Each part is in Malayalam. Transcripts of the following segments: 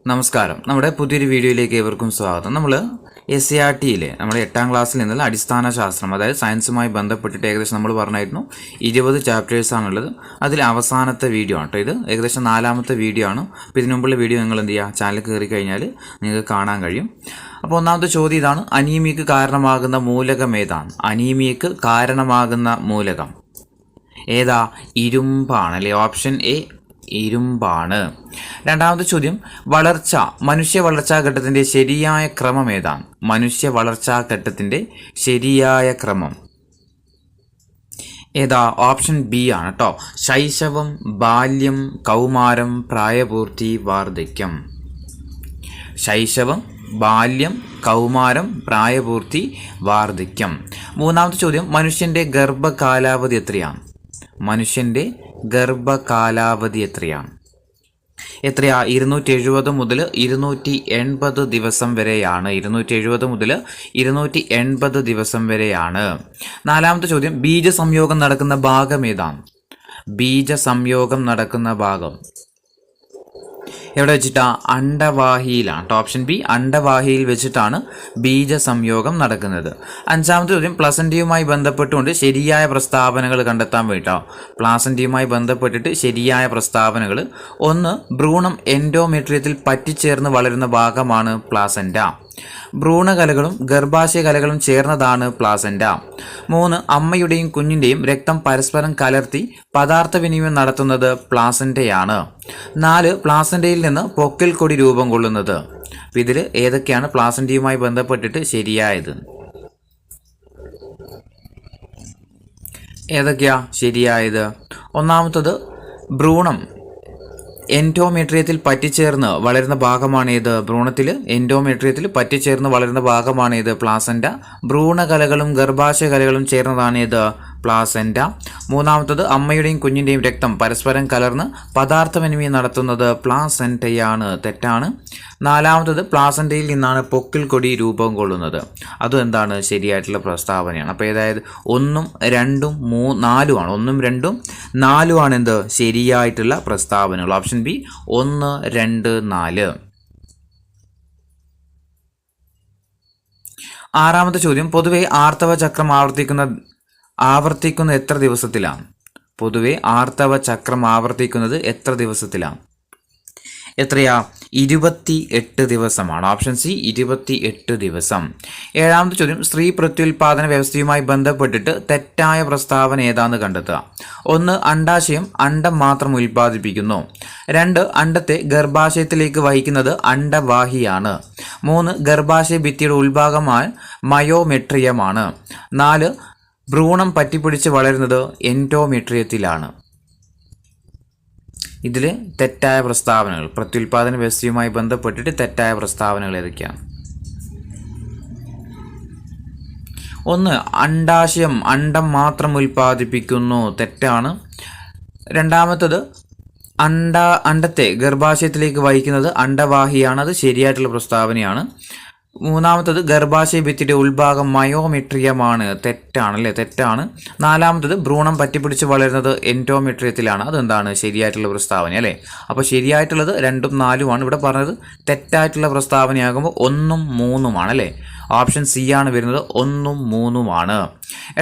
നമസ്കാരം. നമ്മുടെ പുതിയൊരു വീഡിയോയിലേക്ക് ഏവർക്കും സ്വാഗതം. നമ്മൾ SCERT-യിലെ നമ്മുടെ 8ാം ക്ലാസ്സിൽ നിന്നുള്ള അടിസ്ഥാന ശാസ്ത്രം, അതായത് സയൻസുമായി ബന്ധപ്പെട്ടിട്ട് ഏകദേശം നമ്മൾ പറഞ്ഞായിരുന്നു 20 ചാപ്റ്റേഴ്സാണുള്ളത്. അതിൽ അവസാനത്തെ വീഡിയോ ആണ് കേട്ടോ ഇത്. ഏകദേശം 4ാമത്തെ വീഡിയോ ആണ്. അപ്പോൾ ഇതിനു മുമ്പുള്ള വീഡിയോ നിങ്ങൾ എന്ത് ചെയ്യുക, ചാനൽ കയറി കഴിഞ്ഞാൽ നിങ്ങൾക്ക് കാണാൻ കഴിയും. അപ്പോൾ ഒന്നാമത്തെ ചോദ്യം ഇതാണ്: അനീമിയക്ക് കാരണമാകുന്ന മൂലകം ഏതാണ്? അനീമിയക്ക് കാരണമാകുന്ന മൂലകം ഏതാ? ഇരുമ്പാണ് അല്ലേ? ഓപ്ഷൻ എ ഇരുമ്പാണ്. രണ്ടാമത്തെ ചോദ്യം: മനുഷ്യ വളർച്ചാഘട്ടത്തിന്റെ ശരിയായ ക്രമം ഏതാണ്? മനുഷ്യ വളർച്ചാഘട്ടത്തിന്റെ ശരിയായ ക്രമം ഏതാ? ഓപ്ഷൻ ബി ആണ് കേട്ടോ. ശൈശവം, ബാല്യം, കൗമാരം, പ്രായപൂർത്തി, വാർദ്ധക്യം. ശൈശവം, ബാല്യം, കൗമാരം, പ്രായപൂർത്തി, വാർദ്ധക്യം. മൂന്നാമത്തെ ചോദ്യം: മനുഷ്യന്റെ ഗർഭകാലാവധി എത്രയാണ്? മനുഷ്യന്റെ ഗർഭകാലാവധി എത്രയാണ്? 270 മുതൽ 280 ദിവസം വരെയാണ്. 270 മുതൽ 280 ദിവസം വരെയാണ്. നാലാമത്തെ ചോദ്യം: ബീജസംയോഗം നടക്കുന്ന ഭാഗം ഏതാണ്? ബീജസംയോഗം നടക്കുന്ന ഭാഗം എവിടെ വെച്ചിട്ടാ? അണ്ടവാഹിയിലാണ്. ഓപ്ഷൻ ബി, അണ്ടവാഹിയിൽ വെച്ചിട്ടാണ് ബീജസംയോഗം നടക്കുന്നത്. അഞ്ചാമത്തെ ചോദ്യം: പ്ലസന്റയുമായി ബന്ധപ്പെട്ടുകൊണ്ട് ശരിയായ പ്രസ്താവനകൾ കണ്ടെത്താൻ വേണ്ടിട്ടോ. പ്ലാസന്റയുമായി ബന്ധപ്പെട്ടിട്ട് ശരിയായ പ്രസ്താവനകൾ: 1. ഭ്രൂണം എൻഡോമെട്രിയത്തിൽ പറ്റിച്ചേർന്ന് വളരുന്ന ഭാഗമാണ് പ്ലാസന്റ. ഭ്രൂണകലകളും ഗർഭാശയകലകളും ചേർന്നതാണ് പ്ലാസന്റ. 3. അമ്മയുടെയും കുഞ്ഞിൻ്റെയും രക്തം പരസ്പരം കലർത്തി പദാർത്ഥ വിനിമയം നടത്തുന്നത് പ്ലാസന്റയാണ്. 4. പ്ലാസന്റയിൽ നിന്ന് പൊക്കിൾ കൊടി രൂപം കൊള്ളുന്നത്. ഇതിൽ ഏതൊക്കെയാണ് പ്ലാസന്റയുമായി ബന്ധപ്പെട്ടിട്ട് ശരിയായത്? ഏതൊക്കെയാ ശരിയായത്? ഒന്നാമത്തത്, ഭ്രൂണം എൻഡോമെട്രിയത്തിൽ പറ്റിച്ചേർന്ന് വളരുന്ന ഭാഗമാണ് ഏത്? ഭ്രൂണത്തിൽ എൻഡോമെട്രിയത്തിൽ പറ്റിച്ചേർന്ന് വളരുന്ന ഭാഗമാണ് ഏത്? പ്ലാസന്റ. ഭ്രൂണകലകളും ഗർഭാശയകലകളും ചേർന്നതാണ് ഏത്? പ്ലാസന്റ. മൂന്നാമത്തത്, അമ്മയുടെയും കുഞ്ഞിൻ്റെയും രക്തം പരസ്പരം കലർന്ന് പദാർത്ഥ വിനിമയം നടത്തുന്നത് പ്ലാസന്റയാണ്. തെറ്റാണ്. നാലാമത്തത്, പ്ലാസന്റയിൽ നിന്നാണ് പൊക്കിൾ കൊടി രൂപം കൊള്ളുന്നത്. അതും എന്താണ്? ശരിയായിട്ടുള്ള പ്രസ്താവനയാണ്. അപ്പോൾ ഏതായത് 1, 2, 3, 4 ആണ്. 1, 2, 4 ആണ് എന്ത്? ശരിയായിട്ടുള്ള പ്രസ്താവനകൾ. Option B 1, 2, 4. ആറാമത്തെ ചോദ്യം: പൊതുവെ ആർത്തവ ചക്രം ആവർത്തിക്കുന്ന എത്ര ദിവസത്തിലാണ്? പൊതുവെ ആർത്തവ ചക്രം ആവർത്തിക്കുന്നത് എത്ര ദിവസത്തിലാണ്? എത്രയാ? 28 ദിവസമാണ്. ഓപ്ഷൻ സി 28 ദിവസം. ഏഴാമത്തെ ചോദ്യം: സ്ത്രീ പ്രത്യുൽപാദന വ്യവസ്ഥയുമായി ബന്ധപ്പെട്ടിട്ട് തെറ്റായ പ്രസ്താവന ഏതാന്ന് കണ്ടെത്തുക. 1. അണ്ഡാശയം അണ്ഡം മാത്രം ഉൽപ്പാദിപ്പിക്കുന്നു. 2. അണ്ഡത്തെ ഗർഭാശയത്തിലേക്ക് വഹിക്കുന്നത് അണ്ഡവാഹിയാണ്. 3. ഗർഭാശയ ഭിത്തിയുടെ ഉൾഭാഗമായ മയോമെട്രിയമാണ്. 4. ഭ്രൂണം പറ്റിപ്പിടിച്ച് വളരുന്നത് എൻഡോമെട്രിയത്തിലാണ്. ഇതിൽ തെറ്റായ പ്രസ്താവനകൾ, പ്രത്യുൽപാദന വ്യവസ്ഥയുമായി ബന്ധപ്പെട്ടിട്ട് തെറ്റായ പ്രസ്താവനകൾ ഏതൊക്കെയാണ്? 1. അണ്ഡാശയം അണ്ഡം മാത്രം ഉൽപ്പാദിപ്പിക്കുന്നു. തെറ്റാണ്. രണ്ടാമത്തത്, അണ്ഡത്തെ ഗർഭാശയത്തിലേക്ക് വഹിക്കുന്നത് അണ്ഡവാഹിയാണ്. അത് ശരിയായിട്ടുള്ള പ്രസ്താവനയാണ്. മൂന്നാമത്തത്, ഗർഭാശയ ഭിത്തിയുടെ ഉൾഭാഗം മയോമെട്രിയമാണ്. തെറ്റാണല്ലേ? തെറ്റാണ്. നാലാമത്തത്, ഭ്രൂണം പറ്റിപ്പിടിച്ച് വളരുന്നത് എൻഡോമെട്രിയത്തിലാണ്. അതെന്താണ്? ശരിയായിട്ടുള്ള പ്രസ്താവന അല്ലേ? അപ്പോൾ ശരിയായിട്ടുള്ളത് 2ഉം 4ഉം ആണ്. ഇവിടെ പറഞ്ഞത് തെറ്റായിട്ടുള്ള പ്രസ്താവനയാകുമ്പോൾ 1ഉം 3ഉം ആണല്ലേ? ഓപ്ഷൻ സി ആണ് വരുന്നത്. 1ഉം 3ഉം ആണ്.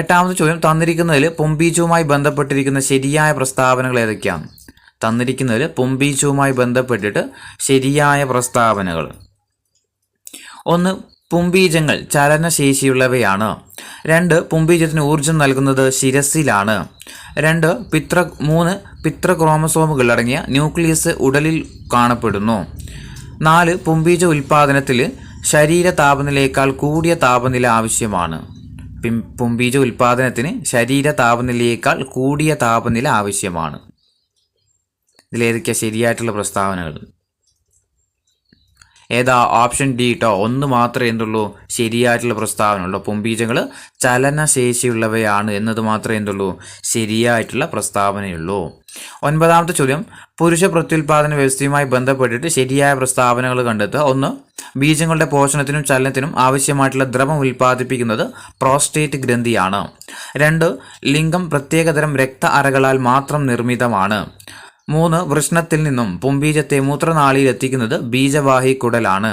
എട്ടാമത്തെ ചോദ്യം: തന്നിരിക്കുന്നതിൽ പുംബീജവുമായി ബന്ധപ്പെട്ടിരിക്കുന്ന ശരിയായ പ്രസ്താവനകൾ ഏതൊക്കെയാണ്? തന്നിരിക്കുന്നതിൽ പുംബീജവുമായി ബന്ധപ്പെട്ടിട്ട് ശരിയായ പ്രസ്താവനകൾ: 1. പുംബീജങ്ങൾ ചലനശേഷിയുള്ളവയാണ്. 2. പുംബീജത്തിന് ഊർജം നൽകുന്നത് ശിരസിലാണ്. 3. പിത്രക്രോമസോമുകൾ അടങ്ങിയ ന്യൂക്ലിയസ് ഉടലിൽ കാണപ്പെടുന്നു. 4. പുംബീജ ഉൽപാദനത്തിൽ ശരീര താപനിലയേക്കാൾ കൂടിയ താപനില ആവശ്യമാണ്. പുംബീജ ഉൽപാദനത്തിന് ശരീര താപനിലയേക്കാൾ കൂടിയ താപനില ആവശ്യമാണ്. ഇതിലേതൊക്കെയാണ് ശരിയായിട്ടുള്ള പ്രസ്താവനകൾ? ഏതാ? ഓപ്ഷൻ ഡി കേട്ടോ. 1 മാത്രമേ എന്തുള്ളൂ ശരിയായിട്ടുള്ള പ്രസ്താവന ഉള്ളൂ. പുംബീജങ്ങൾ ചലനശേഷിയുള്ളവയാണ് എന്നത് മാത്രമേ എന്തുള്ളൂ ശരിയായിട്ടുള്ള പ്രസ്താവനയുള്ളൂ. 9ാമത്തെ ചോദ്യം: പുരുഷ പ്രത്യുൽപാദന വ്യവസ്ഥയുമായി ബന്ധപ്പെട്ടിട്ട് ശരിയായ പ്രസ്താവനകൾ കണ്ടെത്തുക. 1. ബീജങ്ങളുടെ പോഷണത്തിനും ചലനത്തിനും ആവശ്യമായിട്ടുള്ള ദ്രവം ഉൽപ്പാദിപ്പിക്കുന്നത് പ്രോസ്റ്റേറ്റ് ഗ്രന്ഥിയാണ്. 2. ലിംഗം പ്രത്യേകതരം രക്ത അറകളാൽ മാത്രം നിർമ്മിതമാണ്. 3 വൃഷ്ണത്തിൽ നിന്നും പുംബീജത്തെ മൂത്രനാളിയിൽ എത്തിക്കുന്നത് ബീജവാഹി കുഴലാണ്.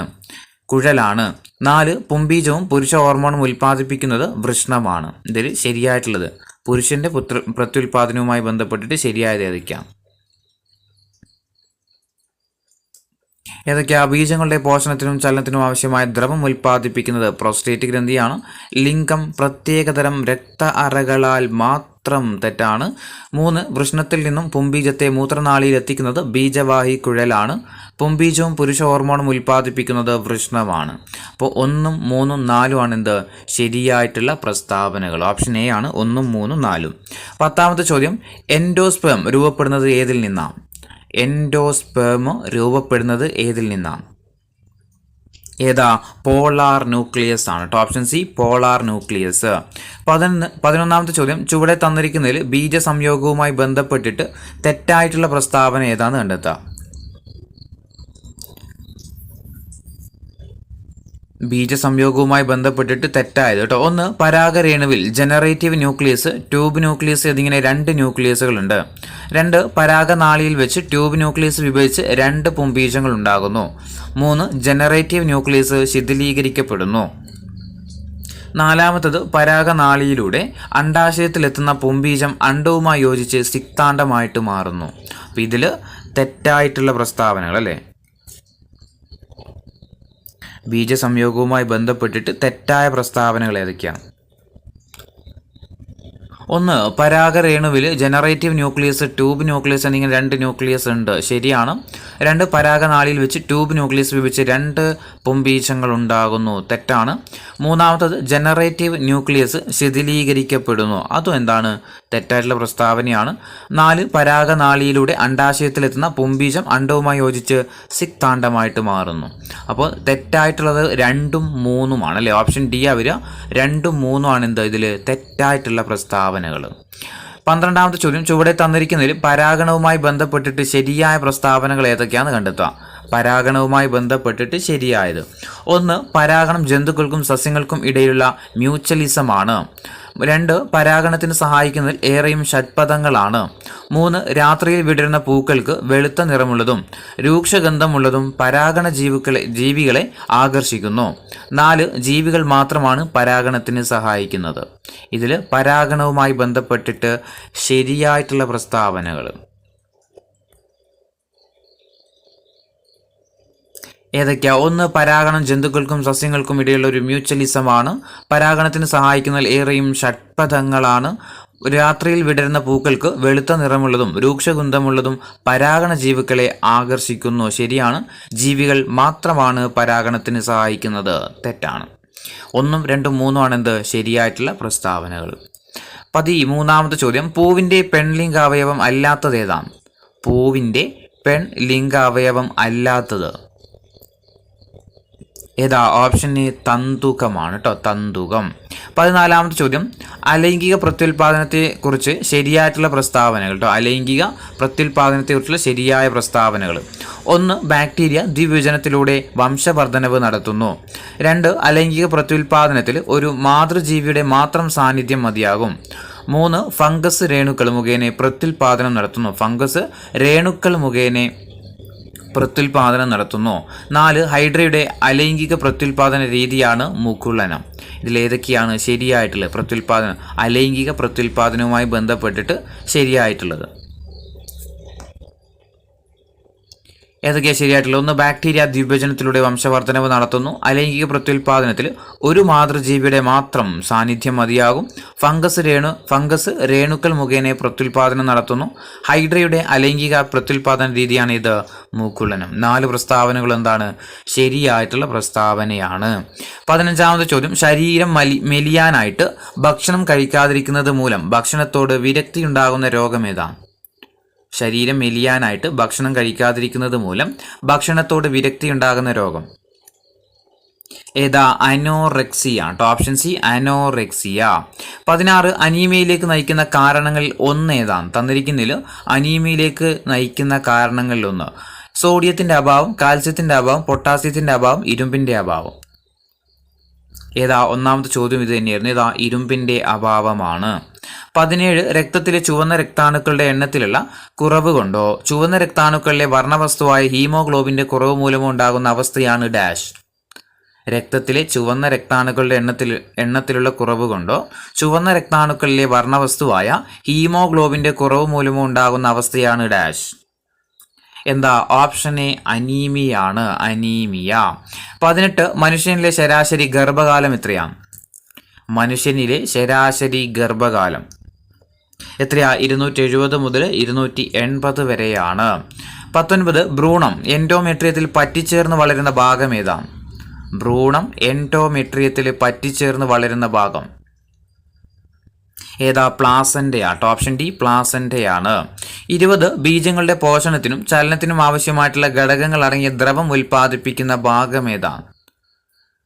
4 പുംബീജവും പുരുഷ ഹോർമോണും ഉൽപ്പാദിപ്പിക്കുന്നത് വൃഷ്ണമാണ്. ഇതിൽ ശരിയായിട്ടുള്ളത് പുരുഷന്റെ പ്രത്യുൽപാദനവുമായി ബന്ധപ്പെട്ടിട്ട് ശരിയായത് ഏതൊക്കെയാണ്? ഏതൊക്കെയാ? ബീജങ്ങളുടെ പോഷണത്തിനും ചലനത്തിനും ആവശ്യമായ ദ്രവം ഉൽപ്പാദിപ്പിക്കുന്നത് പ്രോസ്റ്റേറ്റ് ഗ്രന്ഥിയാണ്. ലിംഗം പ്രത്യേകതരം രക്ത അറകളാൽ മാത്രം തെറ്റാണ്. 3 വൃഷ്ണത്തിൽ നിന്നും പുംബീജത്തെ മൂത്രനാളിയിൽ എത്തിക്കുന്നത് ബീജവാഹി കുഴലാണ്. പുംബീജവും പുരുഷ ഹോർമോണും ഉൽപ്പാദിപ്പിക്കുന്നത് വൃഷ്ണമാണ്. അപ്പോൾ 1, 3, 4 ആണ് എന്ത് ശരിയായിട്ടുള്ള പ്രസ്താവനകൾ. ഓപ്ഷൻ എ ആണ് 1, 3, 4. 10ാമത്തെ ചോദ്യം, എൻഡോസ്പേം രൂപപ്പെടുന്നത് ഏതിൽ നിന്നാണ്? എൻഡോസ്പേം രൂപപ്പെടുന്നത് ഏതിൽ നിന്നാണ്? ഏതാ? പോളാർ ന്യൂക്ലിയസ് ആണ്. Option c polar nucleus. 11ാമത്തെ ചോദ്യം, ചുവടെ തന്നിരിക്കുന്നതിൽ ബീജസംയോഗവുമായി ബന്ധപ്പെട്ടിട്ട് തെറ്റായിട്ടുള്ള പ്രസ്താവന ഏതാണെന്ന് കണ്ടെത്തുക. ബീജസംയോഗവുമായി ബന്ധപ്പെട്ടിട്ട് തെറ്റായത് കേട്ടോ. 1 പരാഗരേണുവിൽ ജനറേറ്റീവ് ന്യൂക്ലിയസ്, ട്യൂബ് ന്യൂക്ലിയസ് എന്നിങ്ങനെ 2 ന്യൂക്ലിയസുകളുണ്ട്. 2 പരാഗനാളിയിൽ വെച്ച് ട്യൂബ് ന്യൂക്ലിയസ് വിഭജിച്ച് 2 പുംബീജങ്ങൾ ഉണ്ടാകുന്നു. 3 ജനറേറ്റീവ് ന്യൂക്ലിയസ് ശിഥിലീകരിക്കപ്പെടുന്നു. 4ാമത്തത് പരാഗനാളിയിലൂടെ അണ്ഡാശയത്തിലെത്തുന്ന പുംബീജം അണ്ഡവുമായി യോജിച്ച് സിക്താണ്ഡമായിട്ട് മാറുന്നു. അപ്പം ഇതിൽ തെറ്റായിട്ടുള്ള പ്രസ്താവനകൾ അല്ലേ? ബീജസംയോഗവുമായി ബന്ധപ്പെട്ടിട്ട് തെറ്റായ പ്രസ്താവനകൾ ഏതൊക്കെയാണ്? 1 പരാഗരേണുവിൽ ജനറേറ്റീവ് ന്യൂക്ലിയസ്, ട്യൂബ് ന്യൂക്ലിയസ് എന്നിങ്ങനെ 2 ന്യൂക്ലിയസ് ഉണ്ട്. ശരിയാണ്. 2 പരാഗനാളിയിൽ വെച്ച് ട്യൂബ് ന്യൂക്ലിയസ് വിഭജിച്ച് 2 പുംബീജങ്ങൾ ഉണ്ടാകുന്നു. തെറ്റാണ്. 3ാമത്തത് ജനറേറ്റീവ് ന്യൂക്ലിയസ് ശിഥിലീകരിക്കപ്പെടുന്നു. അതും എന്താണ്? തെറ്റായിട്ടുള്ള പ്രസ്താവനയാണ്. 4 പരാഗനാളിയിലൂടെ അണ്ഡാശയത്തിലെത്തുന്ന പുംബീജം അണ്ഡവുമായി യോജിച്ച് സിക്താണ്ഡമായിട്ട് മാറുന്നു. അപ്പോൾ തെറ്റായിട്ടുള്ളത് 2ഉം 3ഉം ആണ് അല്ലേ? ഓപ്ഷൻ ഡി ആ വരിക. 2ഉം 3ഉം ആണ് എന്ത് ഇതിൽ തെറ്റായിട്ടുള്ള പ്രസ്താവനകൾ. 12ാമത്തെ ചോദ്യം, ചുവടെ തന്നിരിക്കുന്നതിൽ പരാഗണവുമായി ബന്ധപ്പെട്ടിട്ട് ശരിയായ പ്രസ്താവനകൾ ഏതൊക്കെയാണെന്ന് കണ്ടെത്തുക. പരാഗണവുമായി ബന്ധപ്പെട്ടിട്ട് ശരിയായത്: 1 പരാഗണം ജന്തുക്കൾക്കും സസ്യങ്ങൾക്കും ഇടയിലുള്ള മ്യൂച്വലിസമാണ്. 2 പരാഗണത്തിന് സഹായിക്കുന്നതിൽ ഏറെയും ഷഡ്പദങ്ങളാണ്. 3 രാത്രിയിൽ വിടരുന്ന പൂക്കൾക്ക് വെളുത്ത നിറമുള്ളതും രൂക്ഷഗന്ധമുള്ളതും പരാഗണ ജീവികളെ ആകർഷിക്കുന്നു. 4 ജീവികൾ മാത്രമാണ് പരാഗണത്തിന് സഹായിക്കുന്നത്. ഇതിൽ പരാഗണവുമായി ബന്ധപ്പെട്ടിട്ട് ശരിയായിട്ടുള്ള പ്രസ്താവനകൾ ഏതൊക്കെയാ? 1 പരാഗണം ജന്തുക്കൾക്കും സസ്യങ്ങൾക്കും ഇടയിലുള്ള ഒരു മ്യൂച്വലിസമാണ്. പരാഗണത്തിന് സഹായിക്കുന്നതിൽ ഏറെയും ഷഡ്പദങ്ങളാണ്. രാത്രിയിൽ വിടരുന്ന പൂക്കൾക്ക് വെളുത്ത നിറമുള്ളതും രൂക്ഷഗന്ധമുള്ളതും പരാഗണ ജീവികളെ ആകർഷിക്കുന്നു. ശരിയാണ്. ജീവികൾ മാത്രമാണ് പരാഗണത്തിന് സഹായിക്കുന്നത്. തെറ്റാണ്. 1, 2, 3 ആണ് എന്ത് ശരിയായിട്ടുള്ള പ്രസ്താവനകൾ. 13ാമത്തെ ചോദ്യം, പൂവിൻ്റെ പെൺലിംഗാവയവം അല്ലാത്തത് ഏതാണ്? പൂവിൻ്റെ പെൺലിംഗാവയവം അല്ലാത്തത് ഏതാ? ഓപ്ഷൻ എ തന്തുകമാണ് കേട്ടോ. തന്തുകം. 14ാമത്തെ ചോദ്യം, അലൈംഗിക പ്രത്യുൽപാദനത്തെക്കുറിച്ച് ശരിയായിട്ടുള്ള പ്രസ്താവനകൾ കേട്ടോ. അലൈംഗിക പ്രത്യുൽപാദനത്തെക്കുറിച്ചുള്ള ശരിയായ പ്രസ്താവനകൾ: 1 ബാക്ടീരിയ ദ്വിവിഭജനത്തിലൂടെ വംശവർദ്ധനവ് നടത്തുന്നു. 2 അലൈംഗിക പ്രത്യുൽപാദനത്തിൽ ഒരു മാതൃജീവിയുടെ മാത്രം സാന്നിധ്യം മതിയാകും. 3 ഫംഗസ് രേണുക്കൾ മുഖേന പ്രത്യുൽപാദനം നടത്തുന്നു. ഫംഗസ് രേണുക്കൾ മുഖേന പ്രത്യുൽപാദനം നടത്തുന്നു. 4 ഹൈഡ്രയുടെ അലൈംഗിക പ്രത്യുൽപാദന രീതിയാണ് മുകുളനം. ഇതിലേതൊക്കെയാണ് ശരിയായിട്ടുള്ളത്? പ്രത്യുൽപാദനം, അലൈംഗിക പ്രത്യുൽപാദനവുമായി ബന്ധപ്പെട്ടിട്ട് ശരിയായിട്ടുള്ളത് ഏതൊക്കെയാണ് ശരിയായിട്ടുള്ളത്? 1 ബാക്ടീരിയ ദ്വിഭജനത്തിലൂടെ വംശവർദ്ധനവ് നടത്തുന്നു. അലൈംഗിക പ്രത്യുൽപാദനത്തിൽ ഒരു മാതൃജീവിയുടെ മാത്രം സാന്നിധ്യം മതിയാകും. ഫംഗസ് രേണുക്കൾ മുഖേന പ്രത്യുൽപാദനം നടത്തുന്നു. ഹൈഡ്രയുടെ അലൈംഗിക പ്രത്യുൽപാദന രീതിയാണ് ഇത് മുകുളനം. 4 പ്രസ്താവനകൾ എന്താണ് ശരിയായിട്ടുള്ള പ്രസ്താവനയാണ്. 15ാമത്തെ ചോദ്യം, ശരീരം മെലിയാനായിട്ട് ഭക്ഷണം കഴിക്കാതിരിക്കുന്നത് മൂലം ഭക്ഷണത്തോട് വിരക്തിയുണ്ടാകുന്ന രോഗം ഏതാണ്? ശരീരം മെലിയാനായിട്ട് ഭക്ഷണം കഴിക്കാതിരിക്കുന്നത് മൂലം ഭക്ഷണത്തോട് വിരക്തിയുണ്ടാകുന്ന രോഗം ഏതാ? അനോറെക്സിയ. Option C anorexia. 16 അനീമിയയിലേക്ക് നയിക്കുന്ന കാരണങ്ങളിൽ 1 ഏതാണ്? തന്നിരിക്കുന്നതിൽ അനീമിയയിലേക്ക് നയിക്കുന്ന കാരണങ്ങളിൽ 1 സോഡിയത്തിൻ്റെ അഭാവം, കാൽസ്യത്തിൻ്റെ അഭാവം, പൊട്ടാസ്യത്തിൻ്റെ അഭാവം, ഇരുമ്പിൻ്റെ അഭാവം. ഏതാ? 1ാമത്തെ ചോദ്യം ഇത് തന്നെയായിരുന്നു. ഏതാ? ഇരുമ്പിൻ്റെ അഭാവമാണ്. 17 രക്തത്തിലെ ചുവന്ന രക്താണുക്കളുടെ എണ്ണത്തിലുള്ള കുറവ് കൊണ്ടോ ചുവന്ന രക്താണുക്കളിലെ വർണ്ണവസ്തുവായ ഹീമോഗ്ലോബിന്റെ കുറവ് മൂലമോ ഉണ്ടാകുന്ന അവസ്ഥയാണ് ഡാഷ്. രക്തത്തിലെ ചുവന്ന രക്താണുക്കളുടെ എണ്ണത്തിലുള്ള കുറവ് കൊണ്ടോ ചുവന്ന രക്താണുക്കളിലെ വർണ്ണവസ്തുവായ ഹീമോഗ്ലോബിന്റെ കുറവ് മൂലമോ ഉണ്ടാകുന്ന അവസ്ഥയാണ് ഡാഷ്. എന്താ? ഓപ്ഷൻ എ അനീമിയാണ്, അനീമിയ. 18 മനുഷ്യനിലെ ശരാശരി ഗർഭകാലം എത്രയാണ്? മനുഷ്യനിലെ ശരാശരി ഗർഭകാലം എത്രയാ? 270 മുതൽ 280 വരെയാണ്. 19 ഭ്രൂണം എൻഡോമെട്രിയത്തിൽ പറ്റിച്ചേർന്ന് വളരുന്ന ഭാഗം ഏതാണ്? ഭ്രൂണം എൻഡോമെട്രിയത്തിൽ പറ്റിച്ചേർന്ന് വളരുന്ന ഭാഗം ഏതാ? പ്ലാസന്റയാട്ടോ. Option D പ്ലാസന്റയാണ്. 20 ബീജങ്ങളുടെ പോഷണത്തിനും ചലനത്തിനും ആവശ്യമായിട്ടുള്ള ഘടകങ്ങൾ അടങ്ങിയ ദ്രവം ഉൽപ്പാദിപ്പിക്കുന്ന ഭാഗം ഏതാണ്?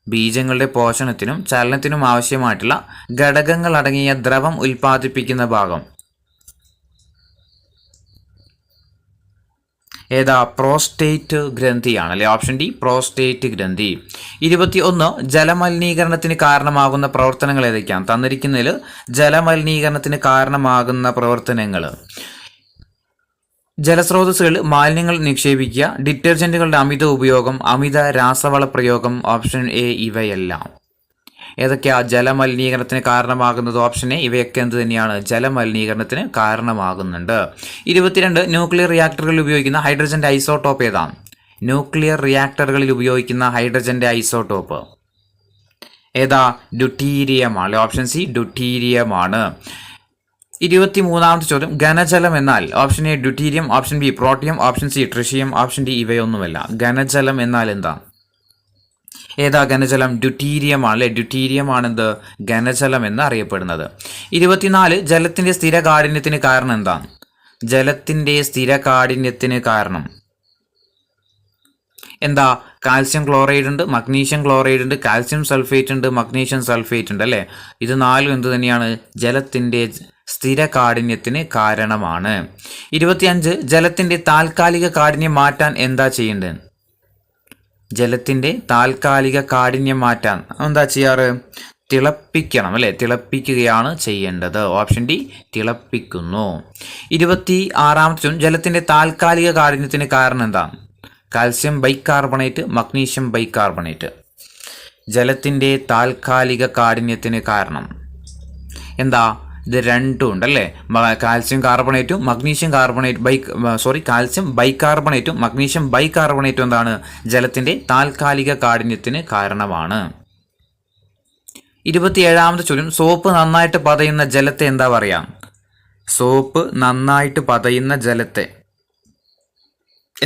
ബീജങ്ങളുടെ പോഷണത്തിനും ചലനത്തിനും ആവശ്യമായിട്ടുള്ള ഘടകങ്ങൾ അടങ്ങിയ ദ്രവം ഉൽപ്പാദിപ്പിക്കുന്ന ഭാഗം ഏതാ? പ്രോസ്റ്റേറ്റ് ഗ്രന്ഥിയാണ് അല്ലെ. ഓപ്ഷൻ ഡി പ്രോസ്റ്റേറ്റ് ഗ്രന്ഥി. 21 ജലമലിനീകരണത്തിന് കാരണമാകുന്ന പ്രവർത്തനങ്ങൾ ഏതൊക്കെയാണ്? തന്നിരിക്കുന്നതിൽ ജലമലിനീകരണത്തിന് കാരണമാകുന്ന പ്രവർത്തനങ്ങൾ: ജലസ്രോതസ്സുകളിൽ മാലിന്യങ്ങൾ നിക്ഷേപിക്കുക, ഡിറ്റർജന്റുകളുടെ അമിത ഉപയോഗം, അമിത രാസവള പ്രയോഗം. ഓപ്ഷൻ എ ഇവയെല്ലാം. ഏതൊക്കെയാ ജലമലിനീകരണത്തിന് കാരണമാകുന്നത്? ഓപ്ഷൻ എ ഇവയൊക്കെ എന്ത് തന്നെയാണ്? ജലമലിനീകരണത്തിന് കാരണമാകുന്നുണ്ട്. 22 ന്യൂക്ലിയർ റിയാക്ടറുകളിൽ ഉപയോഗിക്കുന്ന ഹൈഡ്രജന്റെ ഐസോട്ടോപ്പ് ഏതാണ്? ന്യൂക്ലിയർ റിയാക്ടറുകളിൽ ഉപയോഗിക്കുന്ന ഹൈഡ്രജന്റെ ഐസോട്ടോപ്പ് ഏതാ? ഡ്യൂട്ടീരിയമാണ്. Option C ഡ്യൂട്ടീരിയമാണ്. 23ാമത്തെ ചോദ്യം ഘനജലം എന്നാൽ? Option a deuterium, option b protium, option c tritium, option d ഇവയൊന്നുമല്ല. ഘനജലം എന്നാൽ എന്താ? ഏതാ ഘനജലം? ഡ്യൂട്ടീരിയം ആണ് അല്ലെ. ഡ്യൂട്ടീരിയം ആണെന്ത്? ഘനജലം എന്ന് അറിയപ്പെടുന്നത്. 24 ജലത്തിന്റെ സ്ഥിര കാഠിന്യത്തിന് കാരണം എന്താണ്? ജലത്തിന്റെ സ്ഥിര കാഠിന്യത്തിന് കാരണം എന്താ? കാൽസ്യം ക്ലോറൈഡ് ഉണ്ട്, മഗ്നീഷ്യം ക്ലോറൈഡ് ഉണ്ട്, കാൽസ്യം സൾഫേറ്റ് ഉണ്ട്, മഗ്നീഷ്യം സൾഫേറ്റ് ഉണ്ട് അല്ലേ. ഇത് നാലും എന്ത് തന്നെയാണ്? ജലത്തിന്റെ സ്ഥിര കാഠിന്യത്തിന് കാരണമാണ്. 25 ജലത്തിന്റെ താൽക്കാലിക കാഠിന്യം മാറ്റാൻ എന്താ ചെയ്യേണ്ടത്? ജലത്തിന്റെ താൽക്കാലിക കാഠിന്യം മാറ്റാൻ എന്താ ചെയ്യാറ്? തിളപ്പിക്കണം അല്ലെ. തിളപ്പിക്കുകയാണ് ചെയ്യേണ്ടത്. Option D തിളപ്പിക്കുന്നു. 26ാമത്തെ ചോദ്യം ജലത്തിന്റെ താൽക്കാലിക കാഠിന്യത്തിന് കാരണം എന്താണ്? Calcium bicarbonate, magnesium bicarbonate. ജലത്തിന്റെ താൽക്കാലിക കാഠിന്യത്തിന് കാരണം എന്താ? ഇത് രണ്ടും ഉണ്ടല്ലേ. കാൽസ്യം കാർബണേറ്റും മഗ്നീഷ്യം കാൽസ്യം ബൈകാർബണേറ്റും മഗ്നീഷ്യം ബൈകാർബണേറ്റും എന്താണ്? ജലത്തിന്റെ താൽക്കാലിക കാഠിന്യത്തിന് കാരണമാണ്. 27ാമത്തെ ചോദ്യം സോപ്പ് നന്നായിട്ട് പതയുന്ന ജലത്തെ എന്താ പറയാ? സോപ്പ് നന്നായിട്ട് പതയുന്ന ജലത്തെ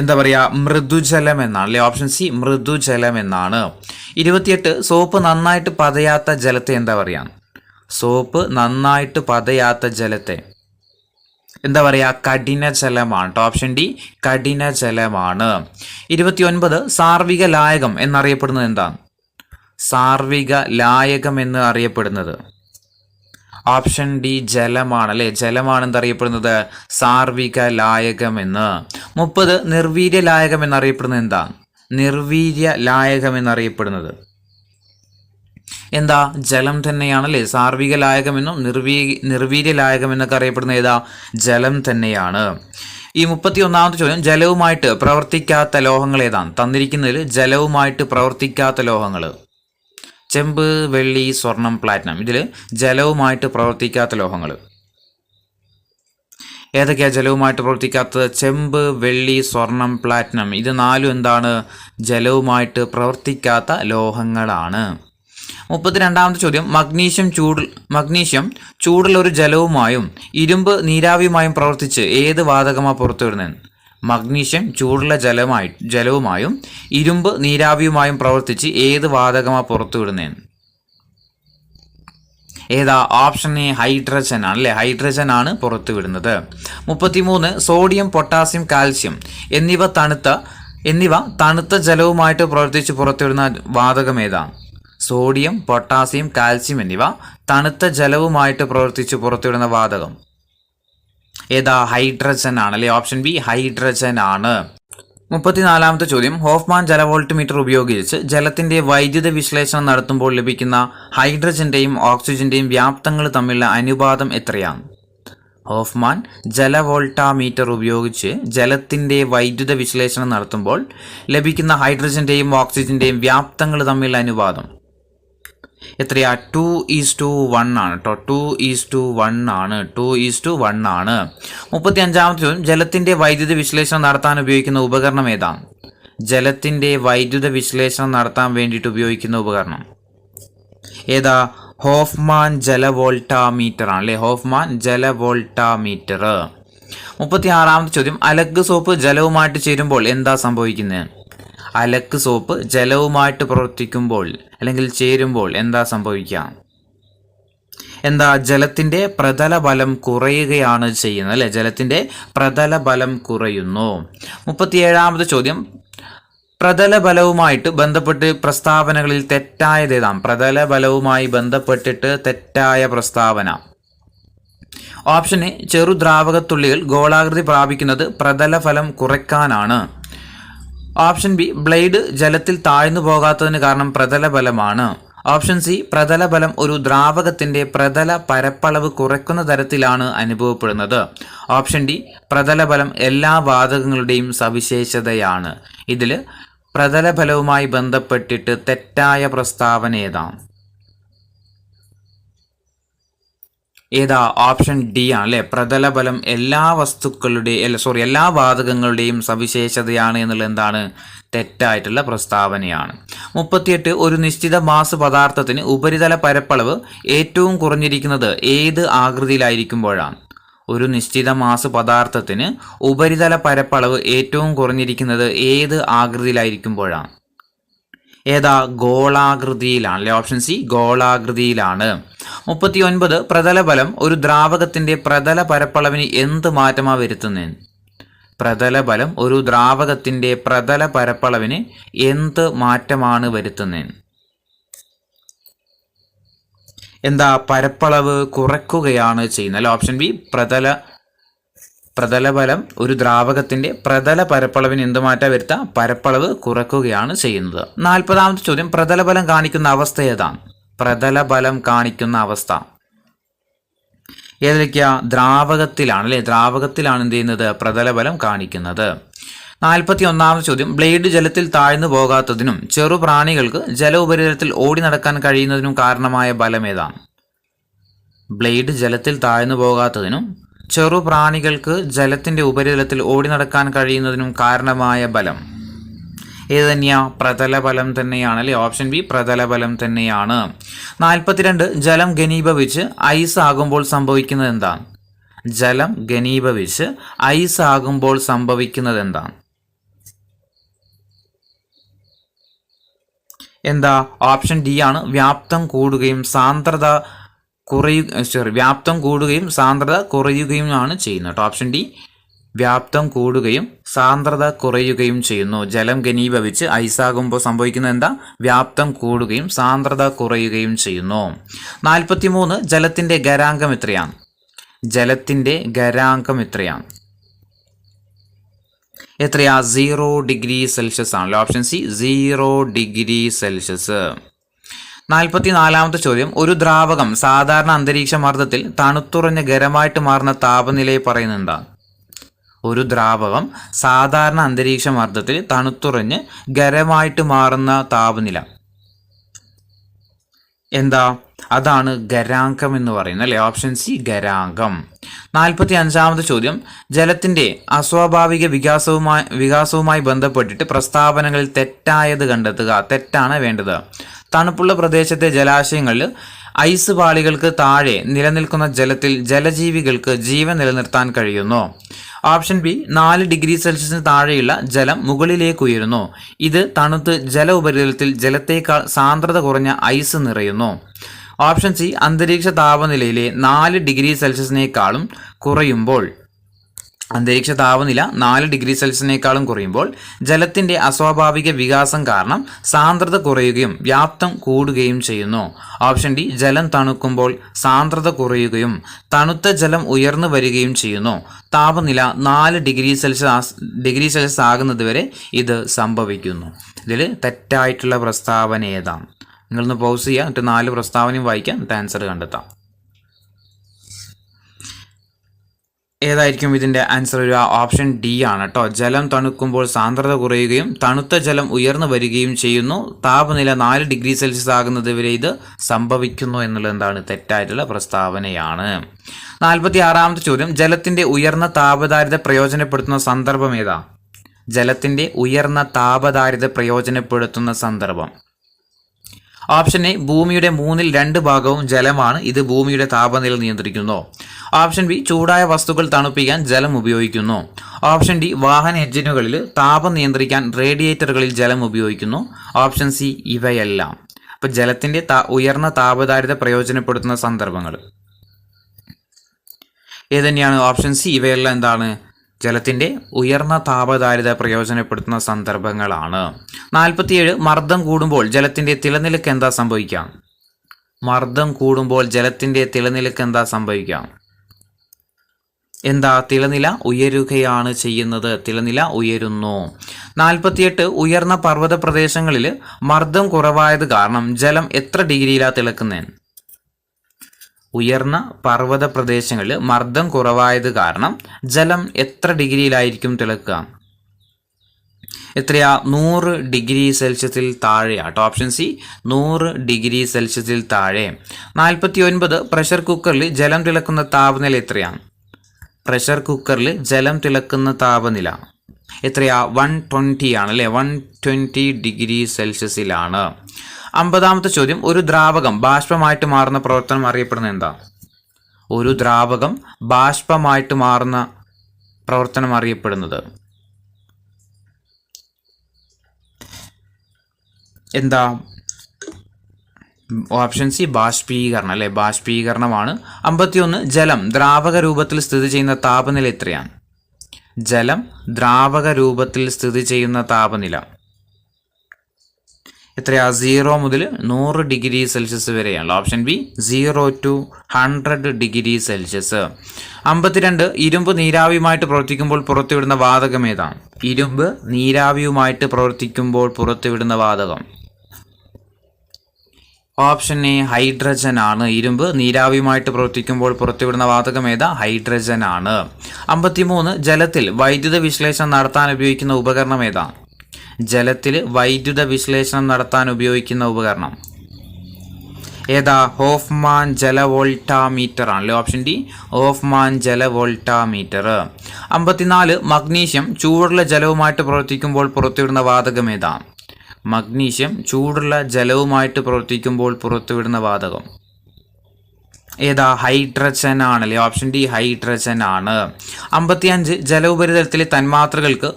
എന്താ പറയാ? മൃദുജലം എന്നാണ് അല്ലെ. ഓപ്ഷൻ സി മൃദുജലം എന്നാണ്. 28 സോപ്പ് നന്നായിട്ട് പതയാത്ത ജലത്തെ എന്താ പറയാ? സോപ്പ് നന്നായിട്ട് പതയാത്ത ജലത്തെ എന്താ പറയാ? കഠിനജലമാണ്. Option D കഠിനജലമാണ്. 29 സാർവിക ലായകം എന്നറിയപ്പെടുന്നത് എന്താണ്? സാർവിക ലായകം എന്ന് അറിയപ്പെടുന്നത് ഓപ്ഷൻ ഡി ജലമാണ് അല്ലെ. ജലമാണ് എന്തറിയപ്പെടുന്നത്? സാർവിക ലായകം എന്ന്. 30 നിർവീര്യ ലായകം എന്നറിയപ്പെടുന്നത് എന്താ? നിർവീര്യ ലായകം എന്നറിയപ്പെടുന്നത് എന്താ? ജലം തന്നെയാണല്ലേ. സാർവിക ലായകമെന്നും നിർവീര്യ ലായകം എന്നൊക്കെ അറിയപ്പെടുന്ന ഏതാ? ജലം തന്നെയാണ്. ഈ 31ാമത്തെ ചോദ്യം ജലവുമായിട്ട് പ്രവർത്തിക്കാത്ത ലോഹങ്ങൾ ഏതാണ്? തന്നിരിക്കുന്നതിൽ ജലവുമായിട്ട് പ്രവർത്തിക്കാത്ത ലോഹങ്ങൾ ചെമ്പ്, വെള്ളി, സ്വർണം, പ്ലാറ്റിനം. ഇതിൽ ജലവുമായിട്ട് പ്രവർത്തിക്കാത്ത ലോഹങ്ങൾ ഏതൊക്കെയാ? ജലവുമായിട്ട് പ്രവർത്തിക്കാത്തത് ചെമ്പ്, വെള്ളി, സ്വർണം, പ്ലാറ്റിനം. ഇത് നാലും എന്താണ്? ജലവുമായിട്ട് പ്രവർത്തിക്കാത്ത ലോഹങ്ങളാണ്. 32ാമത്തെ ചോദ്യം മഗ്നീഷ്യം ചൂടുള്ള ഒരു ജലവുമായും ഇരുമ്പ് നീരാവിയുമായും പ്രവർത്തിച്ച് ഏത് വാതകമാണ് പുറത്തുവിടുന്നത്? മഗ്നീഷ്യം ചൂടുള്ള ജലവുമായും ഇരുമ്പ് നീരാവിയുമായും പ്രവർത്തിച്ച് ഏത് വാതകമാണ് പുറത്തുവിടുന്നത്? ഏതാ? ഓപ്ഷൻ എ ഹൈഡ്രജൻ ആണ് അല്ലെ. ഹൈഡ്രജൻ ആണ് പുറത്തുവിടുന്നത്. 33 സോഡിയം, പൊട്ടാസ്യം, കാൽസ്യം എന്നിവ തണുത്ത ജലവുമായിട്ട് പ്രവർത്തിച്ച് പുറത്തുവിടുന്ന വാതകം ഏതാണ്? സോഡിയം, പൊട്ടാസ്യം, കാൽസ്യം എന്നിവ തണുത്ത ജലവുമായിട്ട് പ്രവർത്തിച്ച് പുറത്തുവിടുന്ന വാതകം ഏതാ? ഹൈഡ്രജൻ ആണ് അല്ലെ. ഓപ്ഷൻ ബി ഹൈഡ്രജൻ ആണ്. 34ാമത്തെ ചോദ്യം ഹോഫ്മാൻ ജലവോൾട്ട്മീറ്റർ ഉപയോഗിച്ച് ജലത്തിന്റെ വൈദ്യുത വിശ്ലേഷണം നടത്തുമ്പോൾ ലഭിക്കുന്ന ഹൈഡ്രജന്റെയും ഓക്സിജന്റെയും വ്യാപ്തങ്ങൾ തമ്മിലുള്ള അനുപാതം എത്രയാണ്? ഹോഫ്മാൻ ജലവോൾട്ടാമീറ്റർ ഉപയോഗിച്ച് ജലത്തിൻ്റെ വൈദ്യുത വിശ്ലേഷണം നടത്തുമ്പോൾ ലഭിക്കുന്ന ഹൈഡ്രജൻ്റെയും ഓക്സിജൻ്റെയും വ്യാപ്തങ്ങൾ തമ്മിലുള്ള അനുപാതം എത്രയാ? 2:1 ആണ് കേട്ടോ. 2:1 ആണ്. 2:1 ആണ്. 35ാമത്തെ ചോദ്യം, ജലത്തിൻ്റെ വൈദ്യുത വിശ്ലേഷണം നടത്താൻ ഉപയോഗിക്കുന്ന ഉപകരണം ഏതാണ്? ജലത്തിൻ്റെ വൈദ്യുത വിശ്ലേഷണം നടത്താൻ വേണ്ടിയിട്ട് ഉപയോഗിക്കുന്ന ഉപകരണം ഏതാ? ഹോഫ്മാൻ ജലവോൾട്ടാമീറ്റർ ആണ് അല്ലേ? ഹോഫ്മാൻ ജലവോൾട്ടാമീറ്റർ. 36ാമത്തെ ചോദ്യം, അലക്ക് സോപ്പ് ജലവുമായിട്ട് ചേരുമ്പോൾ എന്താ സംഭവിക്കുന്നത്? അലക്ക് സോപ്പ് ജലവുമായിട്ട് പ്രവർത്തിക്കുമ്പോൾ അല്ലെങ്കിൽ ചേരുമ്പോൾ എന്താ സംഭവിക്കുക? എന്താ? ജലത്തിൻ്റെ പ്രതല ബലം കുറയുകയാണ് ചെയ്യുന്നത് അല്ലേ? ജലത്തിൻ്റെ പ്രതല ബലം കുറയുന്നു. 37ാമത്തെ ചോദ്യം, പ്രതല ബലവുമായിട്ട് ബന്ധപ്പെട്ട് പ്രസ്താവനകളിൽ തെറ്റായത് ഏതാണ്? പ്രതല ബലവുമായി ബന്ധപ്പെട്ടിട്ട് തെറ്റായ പ്രസ്താവന. ഓപ്ഷൻ എ, ചെറു ദ്രാവകത്തുള്ളികൾ ഗോളാകൃതി പ്രാപിക്കുന്നത് പ്രതല ഫലം കുറയ്ക്കാനാണ്. ഓപ്ഷൻ ബി, ബ്ലേഡ് ജലത്തിൽ താഴ്ന്നു പോകാത്തതിന് കാരണം പ്രതല ബലമാണ്. ഓപ്ഷൻ സി, പ്രതല ബലം ഒരു ദ്രാവകത്തിന്റെ പ്രതല പരപ്പളവ് കുറയ്ക്കുന്ന തരത്തിലാണ് അനുഭവപ്പെടുന്നത്. ഓപ്ഷൻ ഡി, പ്രതല ബലം എല്ലാ വാതകങ്ങളുടെയും സവിശേഷതയാണ്. ഇതിൽ പ്രതല ബലവുമായി ബന്ധപ്പെട്ടിട്ട് തെറ്റായ പ്രസ്താവന ഏതാണ്? ഏതാ? ഓപ്ഷൻ ഡി ആണ് അല്ലേ? പ്രതല ബലം എല്ലാ എല്ലാ വാതകങ്ങളുടെയും സവിശേഷതയാണ് എന്നുള്ളത് എന്താണ്? തെറ്റായിട്ടുള്ള പ്രസ്താവനയാണ്. 38, ഒരു നിശ്ചിത മാസ് പദാർത്ഥത്തിന് ഉപരിതല പരപ്പളവ് ഏറ്റവും കുറഞ്ഞിരിക്കുന്നത് ഏത് ആകൃതിയിലായിരിക്കുമ്പോഴാണ്? ഒരു നിശ്ചിത മാസ് പദാർത്ഥത്തിന് ഉപരിതല പരപ്പളവ് ഏറ്റവും കുറഞ്ഞിരിക്കുന്നത് ഏത് ആകൃതിയിലായിരിക്കുമ്പോഴാണ്? ഏതാ? ഗോളാകൃതിയിലാണ് അല്ലേ? Option C, ഗോളാകൃതിയിലാണ്. 39, പ്രതലബലം ഒരു ദ്രാവകത്തിന്റെ പ്രതല പരപ്പളവിന് എന്ത് മാറ്റമാണ് വരുത്തുന്നത്? പ്രതലബലം ഒരു ദ്രാവകത്തിന്റെ പ്രതല പരപ്പളവിന് എന്ത് മാറ്റമാണ് വരുത്തുന്നത്? എന്താ? പരപ്പളവ് കുറയ്ക്കുകയാണ് ചെയ്യുന്നത് അല്ലെ? ഓപ്ഷൻ ബി, പ്രതലബലം ഒരു ദ്രാവകത്തിന്റെ പ്രതല പരപ്പളവിന് എന്ത് മാറ്റം വരുത്താം? പരപ്പളവ് കുറയ്ക്കുകയാണ് ചെയ്യുന്നത്. 40ാമത്തെ ചോദ്യം, പ്രതലബലം കാണിക്കുന്ന അവസ്ഥ ഏതാണ്? പ്രതലബലം കാണിക്കുന്ന അവസ്ഥ ഏതിലേക്കാ? ദ്രാവകത്തിലാണ് അല്ലെ? ദ്രാവകത്തിലാണ് എന്ത് ചെയ്യുന്നത്? പ്രതലബലം കാണിക്കുന്നത്. 41ാമത്തെ ചോദ്യം, ബ്ലേഡ് ജലത്തിൽ താഴ്ന്നു പോകാത്തതിനും ചെറുപ്രാണികൾക്ക് ജല ഉപരിതലത്തിൽ ഓടി നടക്കാൻ കഴിയുന്നതിനും കാരണമായ ബലം ഏതാണ്? ബ്ലേഡ് ജലത്തിൽ താഴ്ന്നു പോകാത്തതിനും ചെറുപ്രാണികൾക്ക് ജലത്തിന്റെ ഉപരിതലത്തിൽ ഓടി നടക്കാൻ കഴിയുന്നതിനും കാരണമായ ബലം ഏത് തന്നെയാ? പ്രതലബലം തന്നെയാണ് അല്ലെ? ഓപ്ഷൻ ബി, പ്രതലബലം തന്നെയാണ്. 42, ജലം ഘനീഭവിച്ച് ഐസ് ആകുമ്പോൾ സംഭവിക്കുന്നത് എന്താണ്? ജലം ഘനീഭവിച്ച് ഐസ് ആകുമ്പോൾ സംഭവിക്കുന്നത് എന്താണ്? എന്താ? ഓപ്ഷൻ ഡി ആണ്, വ്യാപ്തം കൂടുകയും സാന്ദ്രത കുറയുകയും ആണ് ചെയ്യുന്നത്. ഓപ്ഷൻ ഡി, വ്യാപ്തം കൂടുകയും സാന്ദ്രത കുറയുകയും ചെയ്യുന്നു. ജലം ഘനീഭവിച്ച് ഐസാകുമ്പോൾ സംഭവിക്കുന്നത് എന്താ? വ്യാപ്തം കൂടുകയും സാന്ദ്രത കുറയുകയും ചെയ്യുന്നു. 43, ജലത്തിന്റെ ഗരാങ്കം എത്രയാണ്? ജലത്തിന്റെ ഗരാങ്കം എത്രയാണ്? എത്രയാ? 0 ഡിഗ്രി സെൽഷ്യസ് ആണല്ലോ. Option c, 0 degree Celsius. 44ാമത്തെ ചോദ്യം, ഒരു ദ്രാവകം സാധാരണ അന്തരീക്ഷ മർദ്ദത്തിൽ തണുത്തുറഞ്ഞ ഖരമായിട്ട് മാറുന്ന താപനിലയെ പറയുന്നുണ്ട്. ഒരു ദ്രാവകം സാധാരണ അന്തരീക്ഷ മർദ്ദത്തിൽ തണുത്തുറഞ്ഞ് ഖരമായിട്ട് മാറുന്ന താപനില എന്താ? അതാണ് ഗരാങ്കം എന്ന് പറയുന്നത് അല്ലെ? Option C, ഗരാങ്കം. 45ാമത്തെ ചോദ്യം, ജലത്തിന്റെ അസ്വാഭാവിക വികാസവുമായി ബന്ധപ്പെട്ടിട്ട് പ്രസ്താവനകളിൽ തെറ്റായത് കണ്ടെത്തുക. തെറ്റാണ് വേണ്ടത്. തണുപ്പുള്ള പ്രദേശത്തെ ജലാശയങ്ങളിൽ ഐസ് പാളികൾക്ക് താഴെ നിലനിൽക്കുന്ന ജലത്തിൽ ജലജീവികൾക്ക് ജീവൻ നിലനിർത്താൻ കഴിയുന്നു. ഓപ്ഷൻ ബി, 4 ഡിഗ്രി സെൽഷ്യസിന് താഴെയുള്ള ജലം മുകളിലേക്ക് ഉയരുന്നു. ഇത് തണുത്ത് ജല ഉപരിതലത്തിൽ ജലത്തേക്കാൾ സാന്ദ്രത കുറഞ്ഞ ഐസ് നിറയുന്നു. ഓപ്ഷൻ സി, അന്തരീക്ഷ താപനിലയിലെ 4 ഡിഗ്രി സെൽഷ്യസിനേക്കാളും കുറയുമ്പോൾ ജലത്തിന്റെ അസ്വാഭാവിക വികാസം കാരണം സാന്ദ്രത കുറയുകയും വ്യാപ്തം കൂടുകയും ചെയ്യുന്നു. ഓപ്ഷൻ ഡി, ജലം തണുക്കുമ്പോൾ സാന്ദ്രത കുറയുകയും തണുത്ത ജലം ഉയർന്നു വരികയും ചെയ്യുന്നു. താപനില 4 ഡിഗ്രി സെൽഷ്യസ് ആകുന്നത് വരെ ഇത് സംഭവിക്കുന്നു. ഇതിൽ തെറ്റായിട്ടുള്ള പ്രസ്താവന ഏതാണ്? നിങ്ങളൊന്ന് പൗസ് ചെയ്യുക, എന്നിട്ട് 4 പ്രസ്താവനയും വായിക്കാം, എന്നിട്ട് ആൻസർ കണ്ടെത്താം. ഏതായിരിക്കും ഇതിൻ്റെ ആൻസർ? ഒരു ഓപ്ഷൻ ഡി ആണ് കേട്ടോ. ജലം തണുക്കുമ്പോൾ സാന്ദ്രത കുറയുകയും തണുത്ത ജലം ഉയർന്നു വരികയും ചെയ്യുന്നു. താപനില 4 ഡിഗ്രി സെൽഷ്യസ് ആകുന്നത് വരെ ഇത് സംഭവിക്കുന്നു എന്നുള്ളത് എന്താണ്? തെറ്റായിട്ടുള്ള പ്രസ്താവനയാണ്. 46ാമത്തെ ചോദ്യം, ജലത്തിൻ്റെ ഉയർന്ന താപധാരിത പ്രയോജനപ്പെടുത്തുന്ന സന്ദർഭം ഏതാ? ജലത്തിൻ്റെ ഉയർന്ന താപധാരിത പ്രയോജനപ്പെടുത്തുന്ന സന്ദർഭം. ഓപ്ഷൻ എ, ഭൂമിയുടെ 2/3 ഭാഗവും ജലമാണ്, ഇത് ഭൂമിയുടെ താപനില നിയന്ത്രിക്കുന്നു. ഓപ്ഷൻ ബി, ചൂടായ വസ്തുക്കൾ തണുപ്പിക്കാൻ ജലം ഉപയോഗിക്കുന്നു. ഓപ്ഷൻ ഡി, വാഹന എഞ്ചിനുകളിൽ താപം നിയന്ത്രിക്കാൻ റേഡിയേറ്ററുകളിൽ ജലം ഉപയോഗിക്കുന്നു. ഓപ്ഷൻ സി, ഇവയെല്ലാം. അപ്പം ജലത്തിൻ്റെ ഉയർന്ന താപധാരിത പ്രയോജനപ്പെടുത്തുന്ന സന്ദർഭങ്ങൾ ഏതുതന്നെയാണ്? ഓപ്ഷൻ സി, ഇവയെല്ലാം എന്താണ്? ജലത്തിൻ്റെ ഉയർന്ന താപധാരിത പ്രയോജനപ്പെടുത്തുന്ന സന്ദർഭങ്ങളാണ്. 47, മർദ്ദം കൂടുമ്പോൾ ജലത്തിൻ്റെ തിളനിലക്ക് എന്താ സംഭവിക്കാം? മർദ്ദം കൂടുമ്പോൾ ജലത്തിൻ്റെ തിളനിലക്ക് എന്താ സംഭവിക്കാം? എന്താ? തിളനില ഉയരുകയാണ് ചെയ്യുന്നത്. തിളനില ഉയരുന്നു. 48, ഉയർന്ന പർവ്വത പ്രദേശങ്ങളിൽ മർദ്ദം കുറവായത് കാരണം ജലം എത്ര ഡിഗ്രിയിലാണ് തിളക്കുന്നത്? ഉയർന്ന പർവ്വത പ്രദേശങ്ങളിൽ മർദ്ദം കുറവായത് കാരണം ജലം എത്ര ഡിഗ്രിയിലായിരിക്കും തിളക്കുക? എത്രയാ? 100 ഡിഗ്രി സെൽഷ്യസിൽ താഴെയാട്ടോ. ഓപ്ഷൻ സി, 100 ഡിഗ്രി സെൽഷ്യസിൽ താഴെ. 49, പ്രഷർ കുക്കറിൽ ജലം തിളക്കുന്ന താപനില എത്രയാണ്? പ്രഷർ കുക്കറിൽ ജലം തിളക്കുന്ന താപനില എത്രയാ? 120 ആണ് അല്ലേ? 120 ഡിഗ്രി സെൽഷ്യസിലാണ്. 50ാമത്തെ ചോദ്യം, ഒരു ദ്രാവകം ബാഷ്പമായിട്ട് മാറുന്ന പ്രവർത്തനം അറിയപ്പെടുന്നത് എന്താ? ഒരു ദ്രാവകം ബാഷ്പമായിട്ട് മാറുന്ന പ്രവർത്തനം അറിയപ്പെടുന്നത് എന്താ? ഓപ്ഷൻ സി, ബാഷ്പീകരണം അല്ലേ? ബാഷ്പീകരണമാണ്. 51, ജലം ദ്രാവക രൂപത്തിൽ സ്ഥിതി ചെയ്യുന്ന താപനില എത്രയാണ്? ജലം ദ്രാവക രൂപത്തിൽ സ്ഥിതി ചെയ്യുന്ന താപനില എത്രയാ? 0 മുതൽ 100 ഡിഗ്രി സെൽഷ്യസ് വരെയാണ്. Option B, 0 to 100 degree Celsius. 52, ഇരുമ്പ് നീരാവിയുമായിട്ട് പ്രവർത്തിക്കുമ്പോൾ പുറത്തുവിടുന്ന വാതകം ഏതാണ്? ഇരുമ്പ് നീരാവിയുമായിട്ട് പ്രവർത്തിക്കുമ്പോൾ പുറത്തുവിടുന്ന വാതകം. ഓപ്ഷൻ എ, ഹൈഡ്രജൻ ആണ്. ഇരുമ്പ് നീരാവിയുമായിട്ട് പ്രവർത്തിക്കുമ്പോൾ പുറത്തുവിടുന്ന വാതകം ഏതാ? ഹൈഡ്രജൻ ആണ്. 53, ജലത്തിൽ വൈദ്യുത വിശ്ലേഷണം നടത്താൻ ഉപയോഗിക്കുന്ന ഉപകരണം ഏതാ? ജലത്തിൽ വൈദ്യുത വിശ്ലേഷണം നടത്താൻ ഉപയോഗിക്കുന്ന ഉപകരണം ഏതാ? ഹോഫ്മാൻ ജലവോൾട്ടാമീറ്റർ ആണല്ലേ. ഓപ്ഷൻ ഡി, ഹോഫ്മാൻ ജലവോൾട്ടാമീറ്റർ. 54, മഗ്നീഷ്യം ചൂടുള്ള ജലവുമായിട്ട് പ്രവർത്തിക്കുമ്പോൾ പുറത്തുവിടുന്ന വാതകം ഏതാ? മഗ്നീഷ്യം ചൂടുള്ള ജലവുമായിട്ട് പ്രവർത്തിക്കുമ്പോൾ പുറത്തുവിടുന്ന വാതകം ഏതാ? ഹൈഡ്രജൻ ആണല്ലേ. ഓപ്ഷൻ ഡി, ഹൈഡ്രജൻ ആണ്. 55, ജലോപരിതലത്തിലെ തന്മാത്രകൾക്ക്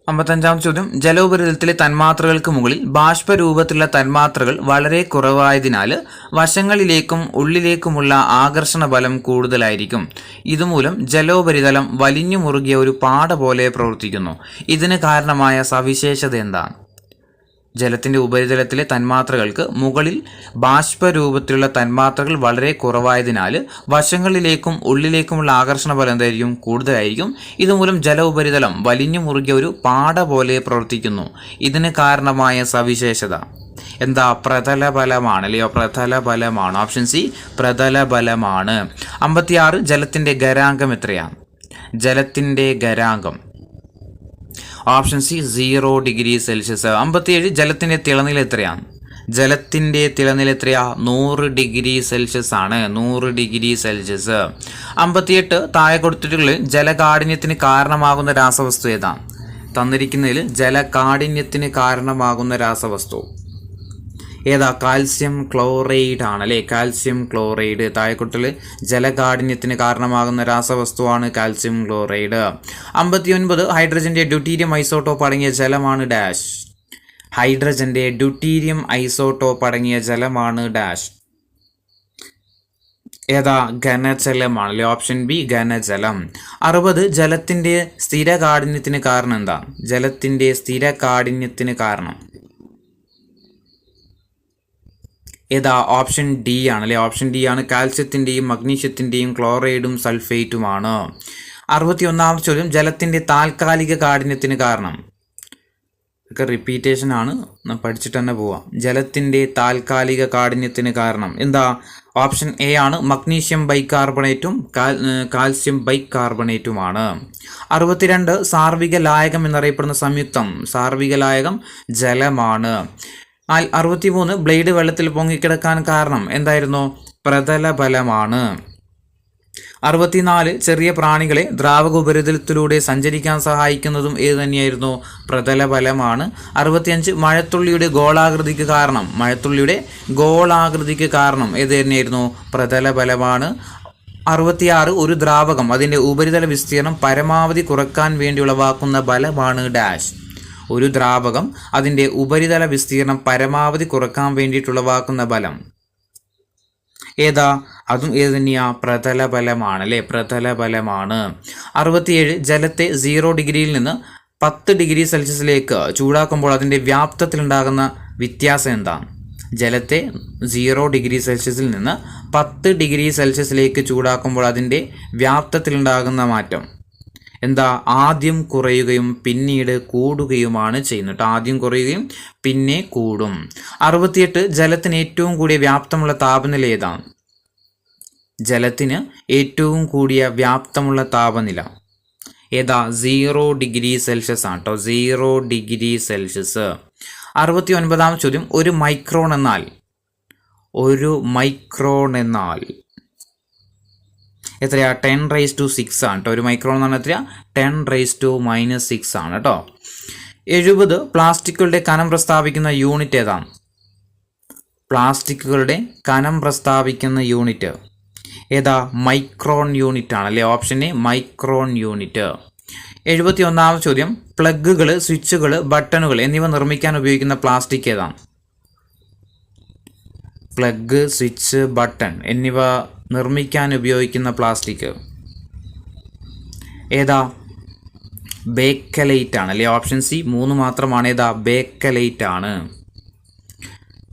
55ാമത്തെ ചോദ്യം, ജലോപരിതലത്തിലെ തന്മാത്രകൾക്ക് മുകളിൽ ബാഷ്പരൂപത്തിലുള്ള തന്മാത്രകൾ വളരെ കുറവായതിനാൽ വശങ്ങളിലേക്കും ഉള്ളിലേക്കുമുള്ള ആകർഷണ ബലം കൂടുതലായിരിക്കും. ഇതുമൂലം ജലോപരിതലം വലിഞ്ഞു മുറുകിയ ഒരു പാട പോലെ പ്രവർത്തിക്കുന്നു. ഇതിന് കാരണമായ സവിശേഷത എന്താണ്? ജലത്തിൻ്റെ ഉപരിതലത്തിലെ തന്മാത്രകൾക്ക് മുകളിൽ ബാഷ്പരൂപത്തിലുള്ള തന്മാത്രകൾ വളരെ കുറവായതിനാൽ വശങ്ങളിലേക്കും ഉള്ളിലേക്കുമുള്ള ആകർഷണ ബലം എന്തായിരിക്കും? കൂടുതലായിരിക്കും. ഇതുമൂലം ജല ഉപരിതലം വലിഞ്ഞു മുറുകിയ ഒരു പാട പോലെ പ്രവർത്തിക്കുന്നു. ഇതിന് കാരണമായ സവിശേഷത എന്താ? പ്രതലബലമാണ് അല്ലയോ? പ്രതലബലമാണ്. Option C, പ്രതലബലമാണ്. 56, ജലത്തിൻ്റെ ഗരാംഗം എത്രയാണ്? ജലത്തിൻ്റെ ഗരാംഗം ഓപ്ഷൻ സി, 0 ഡിഗ്രി സെൽഷ്യസ്. 57, ജലത്തിൻ്റെ തിളനില എത്രയാണ്? ജലത്തിൻ്റെ തിളനില എത്രയാ? 100 ഡിഗ്രി സെൽഷ്യസ് ആണ്. 100 ഡിഗ്രി സെൽഷ്യസ്. 58, താഴെ കൊടുത്തിട്ടുള്ള ജലകാഠിന്യത്തിന് കാരണമാകുന്ന രാസവസ്തു ഏതാണ്? തന്നിരിക്കുന്നതിൽ ജലകാഠിന്യത്തിന് കാരണമാകുന്ന രാസവസ്തു ഏതാ? കാൽസ്യം ക്ലോറൈഡ് ആണല്ലേ. Calcium chloride. താഴെക്കൊട്ടിൽ ജലകാഠിന്യത്തിന് കാരണമാകുന്ന രാസവസ്തുവാണ് കാൽസ്യം ക്ലോറൈഡ്. 59, ഹൈഡ്രജന്റെ ഡ്യൂട്ടീരിയം ഐസോട്ടോപ്പ് അടങ്ങിയ ജലമാണ് ഡാഷ്. ഹൈഡ്രജന്റെ ഡ്യൂട്ടീരിയം ഐസോട്ടോപ്പ് അടങ്ങിയ ജലമാണ് ഡാഷ്. ഏതാ? ഘനജലമാണല്ലേ. Option B, ഘനജലം. 60, ജലത്തിന്റെ സ്ഥിരകാഠിന്യത്തിന് കാരണം എന്താ? ജലത്തിന്റെ സ്ഥിരകാഠിന്യത്തിന് കാരണം ഏതാ? ഓപ്ഷൻ ഡി ആണല്ലേ. ഓപ്ഷൻ ഡി ആണ്. കാൽസ്യത്തിൻ്റെയും മഗ്നീഷ്യത്തിൻ്റെയും ക്ലോറൈഡും സൾഫേറ്റുമാണ്. 61ാമത്തെ ചോദ്യം, ജലത്തിൻ്റെ താൽക്കാലിക കാഠിന്യത്തിന് കാരണം. ഇതൊക്കെ റിപ്പീറ്റേഷൻ ആണ്, പഠിച്ചിട്ട് തന്നെ പോവാം. ജലത്തിൻ്റെ താൽക്കാലിക കാഠിന്യത്തിന് കാരണം എന്താ? ഓപ്ഷൻ എ ആണ് മഗ്നീഷ്യം ബൈകാർബണേറ്റും കാൽസ്യം ബൈകാർബണേറ്റുമാണ്. 62 സാർവിക ലായകം എന്നറിയപ്പെടുന്ന സംയുക്തം. സാർവിക ലായകം ജലമാണ്. 63 ബ്ലേഡ് വെള്ളത്തിൽ പൊങ്ങിക്കിടക്കാൻ കാരണം എന്തായിരുന്നു? പ്രതലബലമാണ്. 64 ചെറിയ പ്രാണികളെ ദ്രാവക ഉപരിതലത്തിലൂടെ സഞ്ചരിക്കാൻ സഹായിക്കുന്നതും ഏത് തന്നെയായിരുന്നു? പ്രതലബലമാണ്. 65 മഴത്തുള്ളിയുടെ ഗോളാകൃതിക്ക് കാരണം ഏത് തന്നെയായിരുന്നു? പ്രതലബലമാണ്. 66 ഒരു ദ്രാവകം അതിൻ്റെ ഉപരിതല വിസ്തീർണം പരമാവധി കുറക്കാൻ വേണ്ടി ഉളവാക്കുന്ന ബലമാണ് ഡാഷ്. ഒരു ദ്രാവകം അതിൻ്റെ ഉപരിതല വിസ്തീർണം പരമാവധി കുറക്കാൻ വേണ്ടിയിട്ടുളവാക്കുന്ന ബലം ഏതാ? അതും ഏത് തന്നെയാ? പ്രതലബലമാണ് അല്ലേ? പ്രതലബലമാണ്. 67 ജലത്തെ 0 ഡിഗ്രിയിൽ നിന്ന് 10 ഡിഗ്രി സെൽഷ്യസിലേക്ക് ചൂടാക്കുമ്പോൾ അതിൻ്റെ വ്യാപ്തത്തിലുണ്ടാകുന്ന വ്യത്യാസം എന്താണ്? ജലത്തെ 0 ഡിഗ്രി സെൽഷ്യസിൽ നിന്ന് 10 ഡിഗ്രി സെൽഷ്യസിലേക്ക് ചൂടാക്കുമ്പോൾ അതിൻ്റെ വ്യാപ്തത്തിലുണ്ടാകുന്ന മാറ്റം എന്താ? ആദ്യം കുറയുകയും പിന്നീട് കൂടുകയുമാണ് ചെയ്യുന്നത്. ആദ്യം കുറയുകയും പിന്നെ കൂടും. 68 ജലത്തിന് ഏറ്റവും കൂടിയ വ്യാപ്തമുള്ള താപനില ഏതാണ്? ജലത്തിന് ഏറ്റവും കൂടിയ വ്യാപ്തമുള്ള താപനില ഏതാ? 0 ഡിഗ്രി സെൽഷ്യസ് ആണ് കേട്ടോ. 0 ഡിഗ്രി സെൽഷ്യസ്. 69 ചോദ്യം. ഒരു മൈക്രോൺ എന്നാൽ എത്രയാ? 10⁻6 ആണ് കേട്ടോ. ഒരു മൈക്രോൺ എന്ന് പറഞ്ഞാൽ എത്രയാ? 10⁻⁻6 ആണ് കേട്ടോ. 70 പ്ലാസ്റ്റിക്കുകളുടെ കനം പ്രസ്താവിക്കുന്ന യൂണിറ്റ് ഏതാണ്? പ്ലാസ്റ്റിക്കുകളുടെ കനം പ്രസ്താവിക്കുന്ന യൂണിറ്റ് ഏതാ? മൈക്രോൺ യൂണിറ്റ് ആണ് അല്ലേ? Option A micron unit. 71 ചോദ്യം. പ്ലഗുകൾ, സ്വിച്ചുകൾ, ബട്ടണുകൾ എന്നിവ നിർമ്മിക്കാൻ ഉപയോഗിക്കുന്ന പ്ലാസ്റ്റിക് ഏതാണ്? പ്ലഗ്, സ്വിച്ച്, ബട്ടൺ എന്നിവ നിർമ്മിക്കാൻ ഉപയോഗിക്കുന്ന പ്ലാസ്റ്റിക് ഏതാ? ബേക്കലൈറ്റ് ആണ് അല്ലേ? ഓപ്ഷൻ സി 3 മാത്രമാണ്. ഏതാ? ബേക്കലൈറ്റ് ആണ്.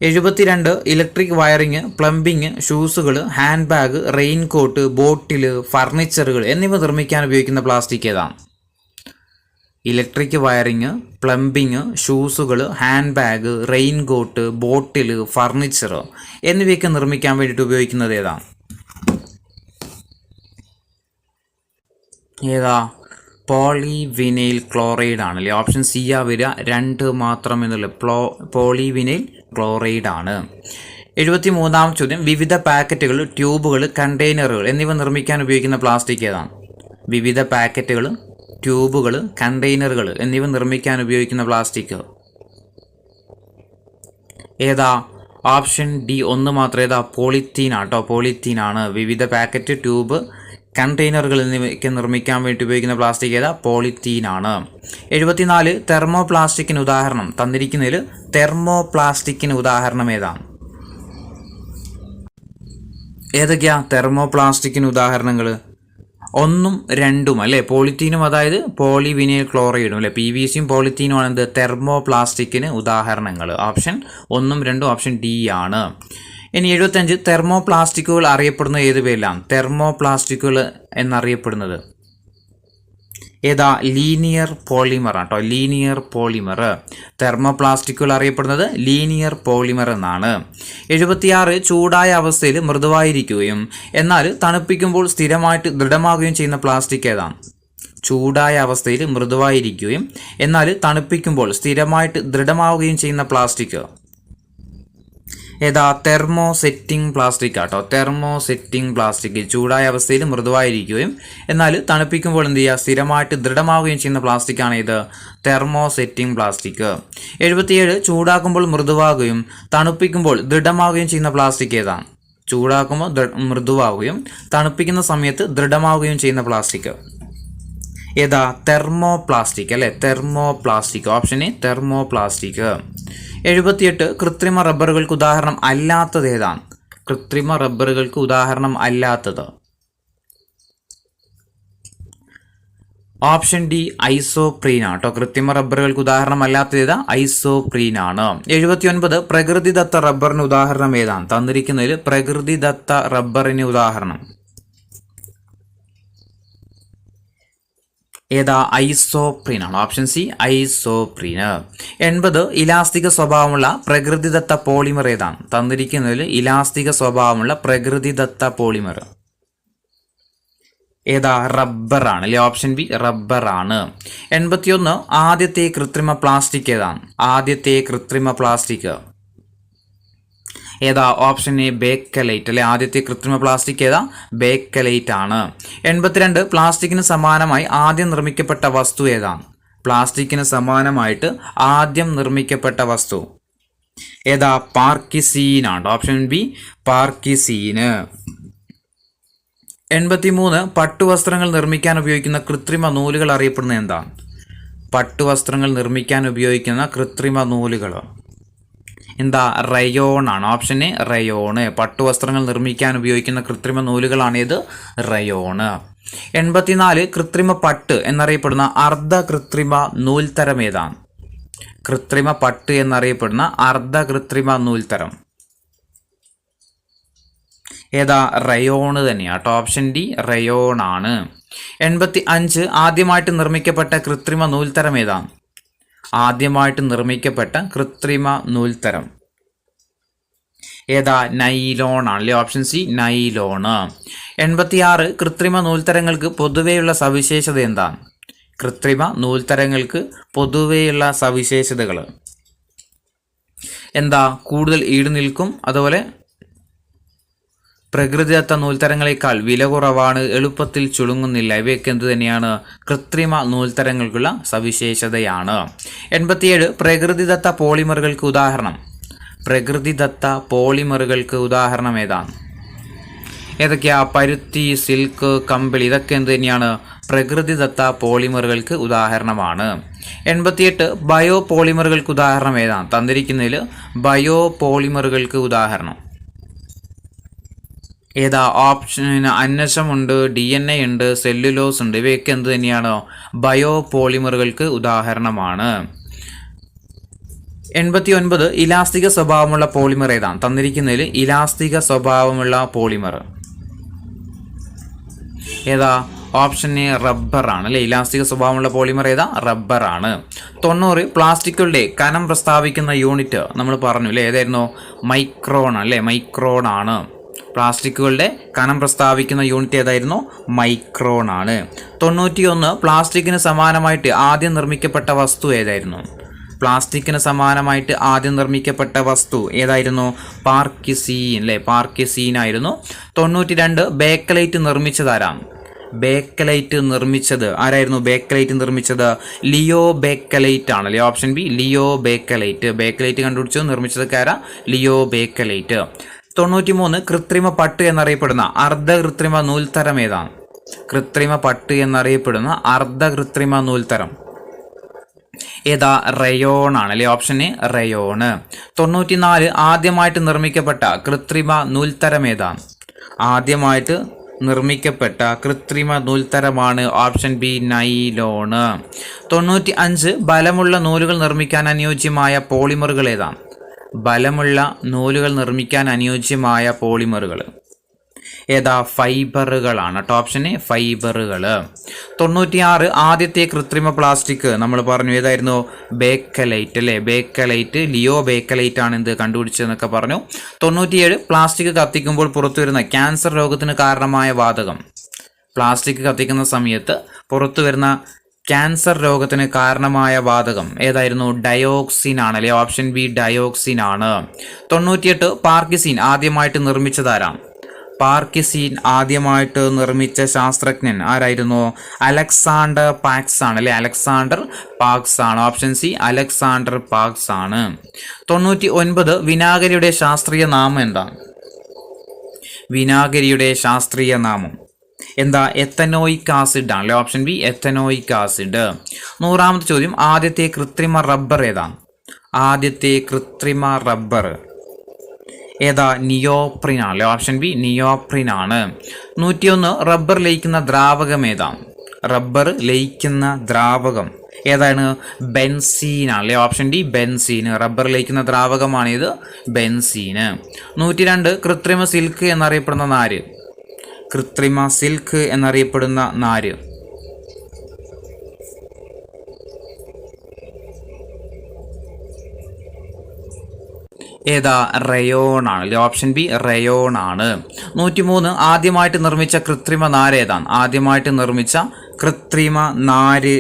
72 ഇലക്ട്രിക് വയറിങ്, പ്ലംബിങ്, ഷൂസുകൾ, ഹാൻഡ് ബാഗ്, റെയിൻകോട്ട്, ബോട്ടിൽ, ഫർണിച്ചറുകൾ എന്നിവ നിർമ്മിക്കാൻ ഉപയോഗിക്കുന്ന പ്ലാസ്റ്റിക് ഏതാണ്? ഇലക്ട്രിക് വയറിങ്, പ്ലംബിങ്, ഷൂസുകൾ, hand bag, raincoat, bottle, furniture എന്നിവയൊക്കെ നിർമ്മിക്കാൻ വേണ്ടിയിട്ട് ഉപയോഗിക്കുന്നത് ഏതാണ്? ഏതാ? പോളിവിനൈൽ ക്ലോറൈഡ് ആണല്ലേ? ഓപ്ഷൻ സി ആ വരിക. 2 മാത്രം എന്നുള്ള പോളിവിനൈൽ ക്ലോറൈഡ് ആണ്. 73 ചോദ്യം. വിവിധ പാക്കറ്റുകൾ, ട്യൂബുകൾ, കണ്ടെയ്നറുകൾ എന്നിവ നിർമ്മിക്കാൻ ഉപയോഗിക്കുന്ന പ്ലാസ്റ്റിക് ഏതാണ്? വിവിധ പാക്കറ്റുകൾ, ട്യൂബുകൾ, കണ്ടെയ്നറുകൾ എന്നിവ നിർമ്മിക്കാൻ ഉപയോഗിക്കുന്ന പ്ലാസ്റ്റിക് ഏതാ? ഓപ്ഷൻ ഡി 1 മാത്രം. ഏതാ? പോളിത്തീൻ ആട്ടോ. പോളിത്തീൻ ആണ്. വിവിധ പാക്കറ്റ്, ട്യൂബ്, കണ്ടെയ്നറുകൾ എന്നിവയ്ക്ക് നിർമ്മിക്കാൻ വേണ്ടി ഉപയോഗിക്കുന്ന പ്ലാസ്റ്റിക് ഏതാ? പോളിത്തീൻ ആണ്. 74 തെർമോപ്ലാസ്റ്റിക്കിന് ഉദാഹരണം. തന്നിരിക്കുന്നതിൽ തെർമോപ്ലാസ്റ്റിക്കിന് ഉദാഹരണം ഏതാണ്? ഏതൊക്കെയാ തെർമോപ്ലാസ്റ്റിക്കിന് ഉദാഹരണങ്ങൾ? 1ഉം 2ഉം അല്ലേ? പോളിത്തീനും അതായത് പോളിവിനൈൽ ക്ലോറൈഡും അല്ലേ? PVCയും പോളിത്തീനുമാണ് എന്ത്? തെർമോപ്ലാസ്റ്റിക്കിന് ഉദാഹരണങ്ങൾ. ഓപ്ഷൻ 1ഉം 2ഉം ഓപ്ഷൻ ഡി ആണ്. ഇനി 75 തെർമോപ്ലാസ്റ്റിക്കുകൾ അറിയപ്പെടുന്ന ഏത് പേരിലാണ്? തെർമോപ്ലാസ്റ്റിക്കുകൾ എന്നറിയപ്പെടുന്നത് ഏതാ? ലീനിയർ പോളിമർ ആട്ടോ. Linear polymer. തെർമോപ്ലാസ്റ്റിക്കുകൾ അറിയപ്പെടുന്നത് ലീനിയർ പോളിമർ എന്നാണ്. 76 ചൂടായ അവസ്ഥയിൽ മൃദുവായിരിക്കുകയും എന്നാൽ തണുപ്പിക്കുമ്പോൾ സ്ഥിരമായിട്ട് ദൃഢമാകുകയും ചെയ്യുന്ന പ്ലാസ്റ്റിക് ഏതാണ്? ചൂടായ അവസ്ഥയിൽ മൃദുവായിരിക്കുകയും എന്നാൽ തണുപ്പിക്കുമ്പോൾ സ്ഥിരമായിട്ട് ദൃഢമാവുകയും ചെയ്യുന്ന പ്ലാസ്റ്റിക് ഏതാ? തെർമോസെറ്റിംഗ് പ്ലാസ്റ്റിക് ആട്ടോ. തെർമോസെറ്റിംഗ് പ്ലാസ്റ്റിക് ചൂടായ അവസ്ഥയിൽ മൃദുവായിരിക്കുകയും എന്നാൽ തണുപ്പിക്കുമ്പോൾ എന്ത് ചെയ്യുക? സ്ഥിരമായിട്ട് ദൃഢമാവുകയും ചെയ്യുന്ന പ്ലാസ്റ്റിക്കാണ് ഇത് തെർമോസെറ്റിംഗ് പ്ലാസ്റ്റിക്. 77 ചൂടാക്കുമ്പോൾ മൃദുവാകുകയും തണുപ്പിക്കുമ്പോൾ ദൃഢമാവുകയും ചെയ്യുന്ന പ്ലാസ്റ്റിക് ഏതാണ്? ചൂടാക്കുമ്പോൾ മൃദുവാകുകയും തണുപ്പിക്കുന്ന സമയത്ത് ദൃഢമാവുകയും ചെയ്യുന്ന പ്ലാസ്റ്റിക് ഏതാ? തെർമോപ്ലാസ്റ്റിക് അല്ലേ? തെർമോപ്ലാസ്റ്റിക്. Option A thermoplastic. 78 കൃത്രിമ റബ്ബറുകൾക്ക് ഉദാഹരണം അല്ലാത്തത് ഏതാണ്? കൃത്രിമ റബ്ബറുകൾക്ക് ഉദാഹരണം അല്ലാത്തത് ഓപ്ഷൻ ഡി ഐസോപ്രീൻ ആട്ടോ. കൃത്രിമ റബ്ബറുകൾക്ക് ഉദാഹരണം അല്ലാത്തത് ഏതാ? ഐസോപ്രീൻ ആണ്. 79 പ്രകൃതിദത്ത റബ്ബറിന് ഉദാഹരണം ഏതാണ്? തന്നിരിക്കുന്നതിൽ പ്രകൃതിദത്ത റബ്ബറിന് ഉദാഹരണം ഏതാ? ഐസോപ്രീൻ ആണ്. Option C ഐസോപ്രീന്. 80 ഇലാസ്തിക സ്വഭാവമുള്ള പ്രകൃതിദത്ത പോളിമർ ഏതാണ്? തന്നിരിക്കുന്നതിൽ ഇലാസ്തിക സ്വഭാവമുള്ള പ്രകൃതിദത്ത പോളിമർ ഏതാ? റബ്ബർ ആണ് അല്ലെ. ഓപ്ഷൻ ബി റബ്ബർ ആണ്. 81 ആദ്യത്തെ കൃത്രിമ പ്ലാസ്റ്റിക് ഏതാണ്? ആദ്യത്തെ കൃത്രിമ പ്ലാസ്റ്റിക് ഏതാ? ഓപ്ഷൻ എ ബേക്കലൈറ്റ് അല്ലെ. ആദ്യത്തെ കൃത്രിമ പ്ലാസ്റ്റിക് ഏതാ? ബേക്കലൈറ്റ് ആണ്. 82 പ്ലാസ്റ്റിക്കിന് സമാനമായി ആദ്യം നിർമ്മിക്കപ്പെട്ട വസ്തു ഏതാണ്? പ്ലാസ്റ്റിക്കിന് സമാനമായിട്ട് ആദ്യം നിർമ്മിക്കപ്പെട്ട വസ്തു ഏതാ? പാർക്കിസീൻ ആണ്. Option B പാർക്കിസീന്. 83 പട്ടുവസ്ത്രങ്ങൾ നിർമ്മിക്കാൻ ഉപയോഗിക്കുന്ന കൃത്രിമ നൂലുകൾ അറിയപ്പെടുന്നത് എന്താണ്? പട്ടുവസ്ത്രങ്ങൾ നിർമ്മിക്കാൻ ഉപയോഗിക്കുന്ന കൃത്രിമ നൂലുകൾ എന്താ? റയോൺ ആണ്. Option A rayon. പട്ടുവസ്ത്രങ്ങൾ നിർമ്മിക്കാൻ ഉപയോഗിക്കുന്ന കൃത്രിമ നൂലുകളാണ് ഇത് റയോണ്. 84 കൃത്രിമ പട്ട് എന്നറിയപ്പെടുന്ന അർദ്ധ കൃത്രിമ നൂൽത്തരം ഏതാണ്? കൃത്രിമ പട്ട് എന്നറിയപ്പെടുന്ന അർദ്ധ കൃത്രിമ നൂൽത്തരം ഏതാ? റയോണ് തന്നെയാട്ടോ. ഓപ്ഷൻ ഡി റയോൺ ആണ്. 85 ആദ്യമായിട്ട് നിർമ്മിക്കപ്പെട്ട കൃത്രിമ നൂൽത്തരം ഏതാണ്? ആദ്യമായിട്ട് നിർമ്മിക്കപ്പെട്ട കൃത്രിമ നൂൽത്തരം ഏതാ? നൈലോൺ ആണല്ലേ. Option C nylon. 86 കൃത്രിമ നൂൽത്തരങ്ങൾക്ക് പൊതുവെയുള്ള സവിശേഷത എന്താണ്? കൃത്രിമ നൂൽത്തരങ്ങൾക്ക് പൊതുവെയുള്ള സവിശേഷതകൾ എന്താ? കൂടുതൽ ഈട് നിൽക്കും, അതുപോലെ പ്രകൃതിദത്ത നൂൽത്തരങ്ങളെക്കാൾ വില കുറവാണ്, എളുപ്പത്തിൽ ചുളുങ്ങുന്നില്ല. ഇവയൊക്കെ എന്ത് തന്നെയാണ്? കൃത്രിമ നൂൽത്തരങ്ങൾക്കുള്ള സവിശേഷതയാണ്. 87 പ്രകൃതിദത്ത പോളിമറുകൾക്ക് ഉദാഹരണം. പ്രകൃതിദത്ത പോളിമറുകൾക്ക് ഉദാഹരണം ഏതാണ്? ഏതൊക്കെയാ? പരുത്തി, സിൽക്ക്, കമ്പിളി, ഇതൊക്കെ എന്ത് തന്നെയാണ്? പ്രകൃതിദത്ത പോളിമറുകൾക്ക് ഉദാഹരണമാണ്. 88 ബയോ പോളിമറുകൾക്ക് ഉദാഹരണം ഏതാണ്? തന്നിരിക്കുന്നതിൽ ബയോ പോളിമറുകൾക്ക് ഉദാഹരണം ഏതാ? ഓപ്ഷൻ അന്നശമുണ്ട്, DNA ഉണ്ട്, സെല്ലുലോസ് ഉണ്ട്. ഇവയൊക്കെ എന്ത് തന്നെയാണ്? ബയോ പോളിമറുകൾക്ക് ഉദാഹരണമാണ്. 89 ഇലാസ്തിക സ്വഭാവമുള്ള പോളിമർ ഏതാണ്? തന്നിരിക്കുന്നതിൽ ഇലാസ്തിക സ്വഭാവമുള്ള പോളിമർ ഏതാ? ഓപ്ഷൻ എ റബ്ബർ ആണ് അല്ലെ. ഇലാസ്തിക സ്വഭാവമുള്ള പോളിമർ ഏതാ? റബ്ബർ ആണ്. 90 പ്ലാസ്റ്റിക്കുകളുടെ കനം പ്രസ്താവിക്കുന്ന യൂണിറ്റ് നമ്മൾ പറഞ്ഞു അല്ലേ. ഏതായിരുന്നു? മൈക്രോൺ അല്ലേ. മൈക്രോൺ ആണ്. പ്ലാസ്റ്റിക്കുകളുടെ കനം പ്രസ്താവിക്കുന്ന യൂണിറ്റ് ഏതായിരുന്നു? മൈക്രോൺ ആണ്. 91 പ്ലാസ്റ്റിക്കിന് സമാനമായിട്ട് ആദ്യം നിർമ്മിക്കപ്പെട്ട വസ്തു ഏതായിരുന്നു? പ്ലാസ്റ്റിക്കിന് സമാനമായിട്ട് ആദ്യം നിർമ്മിക്കപ്പെട്ട വസ്തു ഏതായിരുന്നു? പാർക്കിസീൻ അല്ലേ. പാർക്കിസീൻ ആയിരുന്നു. 92 ബേക്കലൈറ്റ് നിർമ്മിച്ചതാരാണ്? ബേക്കലൈറ്റ് നിർമ്മിച്ചത് ആരായിരുന്നു? ബേക്കലൈറ്റ് നിർമ്മിച്ചത് ലിയോ ബേക്കലൈറ്റ് ആണ് അല്ലേ. Option B Leo Bakelite. Bakelite കണ്ടുപിടിച്ചത് നിർമ്മിച്ചതൊക്കെ ആരാ? Leo Bakelite. 93 കൃത്രിമ പട്ട് എന്നറിയപ്പെടുന്ന അർദ്ധ കൃത്രിമ നൂൽത്തരം ഏതാണ്? കൃത്രിമ പട്ട് എന്നറിയപ്പെടുന്ന അർദ്ധ കൃത്രിമ നൂൽത്തരം ഏതാ? റയോൺ ആണ് അല്ലെ. Option A rayon. 94 ആദ്യമായിട്ട് നിർമ്മിക്കപ്പെട്ട കൃത്രിമ നൂൽത്തരം ഏതാണ്? ആദ്യമായിട്ട് നിർമ്മിക്കപ്പെട്ട കൃത്രിമ നൂൽത്തരമാണ് ഓപ്ഷൻ ബി നൈലോണ്. 95 ബലമുള്ള നൂലുകൾ നിർമ്മിക്കാൻ അനുയോജ്യമായ പോളിമറുകൾ ഏതാണ്? ബലമുള്ള നൂലുകൾ നിർമ്മിക്കാൻ അനുയോജ്യമായ പോളിമറുകൾ ഏതാ? ഫൈബറുകളാണ്. ഓപ്ഷൻ എ ഫൈബറുകൾ. 96 ആദ്യത്തെ കൃത്രിമ പ്ലാസ്റ്റിക് നമ്മൾ പറഞ്ഞു ഏതായിരുന്നു? ബേക്കലൈറ്റ് അല്ലേ. ബേക്കലൈറ്റ് ലിയോ ബേക്കലൈറ്റ് ആണ് എന്ത് കണ്ടുപിടിച്ചതെന്നൊക്കെ പറഞ്ഞു. 97 പ്ലാസ്റ്റിക് കത്തിക്കുമ്പോൾ പുറത്തുവരുന്ന ക്യാൻസർ രോഗത്തിന് കാരണമായ വാതകം. പ്ലാസ്റ്റിക് കത്തിക്കുന്ന സമയത്ത് പുറത്തുവരുന്ന ക്യാൻസർ രോഗത്തിന് കാരണമായ വാതകം ഏതായിരുന്നു? ഡയോക്സിൻ ആണ് അല്ലെ. ഓപ്ഷൻ ബി ഡയോക്സിൻ ആണ്. 98 പാർക്കിസീൻ ആദ്യമായിട്ട് നിർമ്മിച്ചതാരാണ്? പാർക്കിസീൻ ആദ്യമായിട്ട് നിർമ്മിച്ച ശാസ്ത്രജ്ഞൻ ആരായിരുന്നു? അലക്സാണ്ടർ പാക്സ് ആണ് അല്ലെ. അലക്സാണ്ടർ പാക്സ് ആണ്. ഓപ്ഷൻ സി അലക്സാണ്ടർ പാക്സ് ആണ്. 99 വിനാഗിരിയുടെ ശാസ്ത്രീയ നാമം എന്താണ്? വിനാഗിരിയുടെ ശാസ്ത്രീയ നാമം എന്താ? എത്തനോയിക് ആസിഡ് ആണല്ലേ. Option B ethanoic acid. 100ാമത്തെ ചോദ്യം ആദ്യത്തെ കൃത്രിമ റബ്ബർ ഏതാണ്? ആദ്യത്തെ കൃത്രിമ റബ്ബർ ഏതാ? നിയോപ്രിൻ ആണല്ലേ. ഓപ്ഷൻ ബി നിയോപ്രിൻ ആണ്. 101 റബ്ബർ ലയിക്കുന്ന ദ്രാവകം ഏതാണ്? റബ്ബർ ലയിക്കുന്ന ദ്രാവകം ഏതാണ്? ബെൻസീൻ ആണല്ലേ. Option D benzene. റബ്ബർ ലയിക്കുന്ന ദ്രാവകമാണ് ഇത് ബെൻസീന്. 102 കൃത്രിമ സിൽക്ക് എന്നറിയപ്പെടുന്ന നാര്. കൃത്രിമ സിൽക്ക് എന്നറിയപ്പെടുന്ന നാര് ഏതാ? റയോൺ ആണ് അല്ലേ? ഓപ്ഷൻ ബി റയോൺ ആണ്. 103 ആദ്യമായിട്ട് നിർമ്മിച്ച കൃത്രിമ നാര് ഏതാണ്? ആദ്യമായിട്ട് നിർമ്മിച്ച കൃത്രിമ നാര്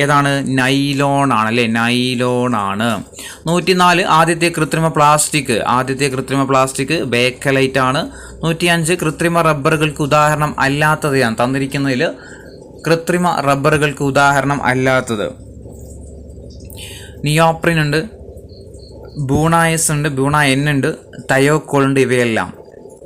ഏതാണ്? നൈലോൺ ആണ് അല്ലേ? നൈലോൺ ആണ്. 104 ആദ്യത്തെ കൃത്രിമ പ്ലാസ്റ്റിക് ബേക്കലൈറ്റ് ആണ്. 105 കൃത്രിമ റബ്ബറുകൾക്ക് ഉദാഹരണം അല്ലാത്തത് ഏതാണ്? തന്നിരിക്കുന്നതിൽ കൃത്രിമ റബ്ബറുകൾക്ക് ഉദാഹരണം അല്ലാത്തത് നിയോപ്രിൻ ഉണ്ട്, ബൂണായസ് ഉണ്ട്, ബൂണ എൻ ഉണ്ട്, തയോക്കോൾ ഉണ്ട്. ഇവയെല്ലാം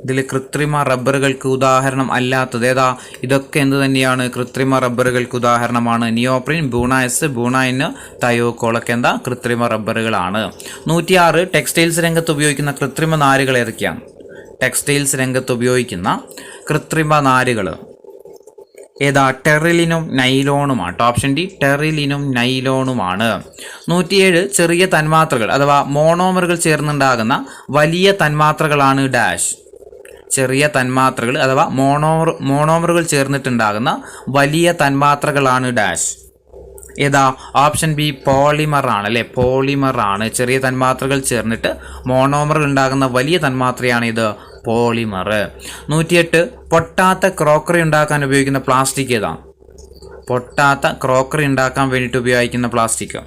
ഇതിൽ കൃത്രിമ റബ്ബറുകൾക്ക് ഉദാഹരണം അല്ലാത്തത് ഏതാ? ഇതൊക്കെ എന്ത് തന്നെയാണ്? കൃത്രിമ റബ്ബറുകൾക്ക് ഉദാഹരണമാണ്. നിയോപ്രിൻ, ബൂണായസ്, ബൂണ എൻ, തയോക്കോളൊക്കെ എന്താ? കൃത്രിമ റബ്ബറുകളാണ്. 106 ടെക്സ്റ്റൈൽസ് രംഗത്ത് ഉപയോഗിക്കുന്ന കൃത്രിമ നാരുകൾ ഏതൊക്കെയാണ്? ടെക്സ്റ്റൈൽസ് രംഗത്ത് ഉപയോഗിക്കുന്ന കൃത്രിമ നാരുകൾ ഏതാ? ടെറിലിനും നൈലോണുമാണ്. Option D ടെറിലിനും നൈലോണുമാണ്. 107 ചെറിയ തന്മാത്രകൾ അഥവാ മോണോമറുകൾ ചേർന്നുണ്ടാകുന്ന വലിയ തന്മാത്രകളാണ് ഡാഷ്. ചെറിയ തന്മാത്രകൾ അഥവാ മോണോമറുകൾ ചേർന്നിട്ടുണ്ടാകുന്ന വലിയ തന്മാത്രകളാണ് ഡാഷ്. ഏതാ? ഓപ്ഷൻ ബി പോളിമർ ആണ് അല്ലേ? പോളിമർ ആണ്. ചെറിയ തന്മാത്രകൾ ചേർന്നിട്ട് മോണോമറുകൾ ഉണ്ടാകുന്ന വലിയ തന്മാത്രയാണ് ഇത് പോളിമർ. 108 പൊട്ടാത്ത ക്രോക്കറി ഉണ്ടാക്കാൻ ഉപയോഗിക്കുന്ന പ്ലാസ്റ്റിക് ഏതാണ്? പൊട്ടാത്ത ക്രോക്കറി ഉണ്ടാക്കാൻ വേണ്ടിയിട്ട് ഉപയോഗിക്കുന്ന പ്ലാസ്റ്റിക്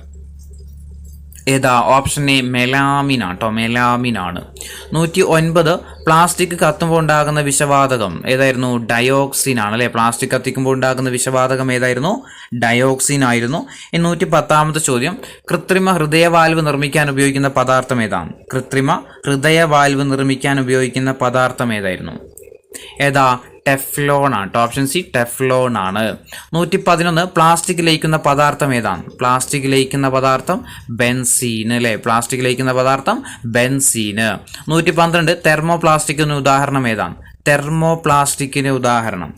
ഏതാ? ഓപ്ഷൻ എ മെലാമിൻ ആണ് കേട്ടോ. മെലാമിൻ ആണ്. 109 പ്ലാസ്റ്റിക് കത്തുമ്പോൾ ഉണ്ടാകുന്ന വിഷവാതകം ഏതായിരുന്നു? ഡയോക്സിൻ ആണ് അല്ലേ? പ്ലാസ്റ്റിക് കത്തിക്കുമ്പോൾ ഉണ്ടാകുന്ന വിഷവാതകം ഏതായിരുന്നു? ഡയോക്സിൻ ആയിരുന്നു. 110 ചോദ്യം കൃത്രിമ ഹൃദയവാൽവ് നിർമ്മിക്കാൻ ഉപയോഗിക്കുന്ന പദാർത്ഥം ഏതാണ്? കൃത്രിമ ഹൃദയവാൽവ് നിർമ്മിക്കാൻ ഉപയോഗിക്കുന്ന പദാർത്ഥം ഏതായിരുന്നു? ഏതാ? ടെഫ്ലോൺ ആണ്. ഓപ്ഷൻ സി ടെഫ്ലോൺ ആണ്. 111 പ്ലാസ്റ്റിക് ലയിക്കുന്ന പദാർത്ഥം ഏതാണ്? പ്ലാസ്റ്റിക് ലയിക്കുന്ന പദാർത്ഥം ബെൻസീൻ അല്ലേ? പ്ലാസ്റ്റിക് ലയിക്കുന്ന പദാർത്ഥം ബെൻസീന്. 112 തെർമോപ്ലാസ്റ്റിക്കിന് ഉദാഹരണം ഏതാണ്? തെർമോപ്ലാസ്റ്റിക്കിന് ഉദാഹരണം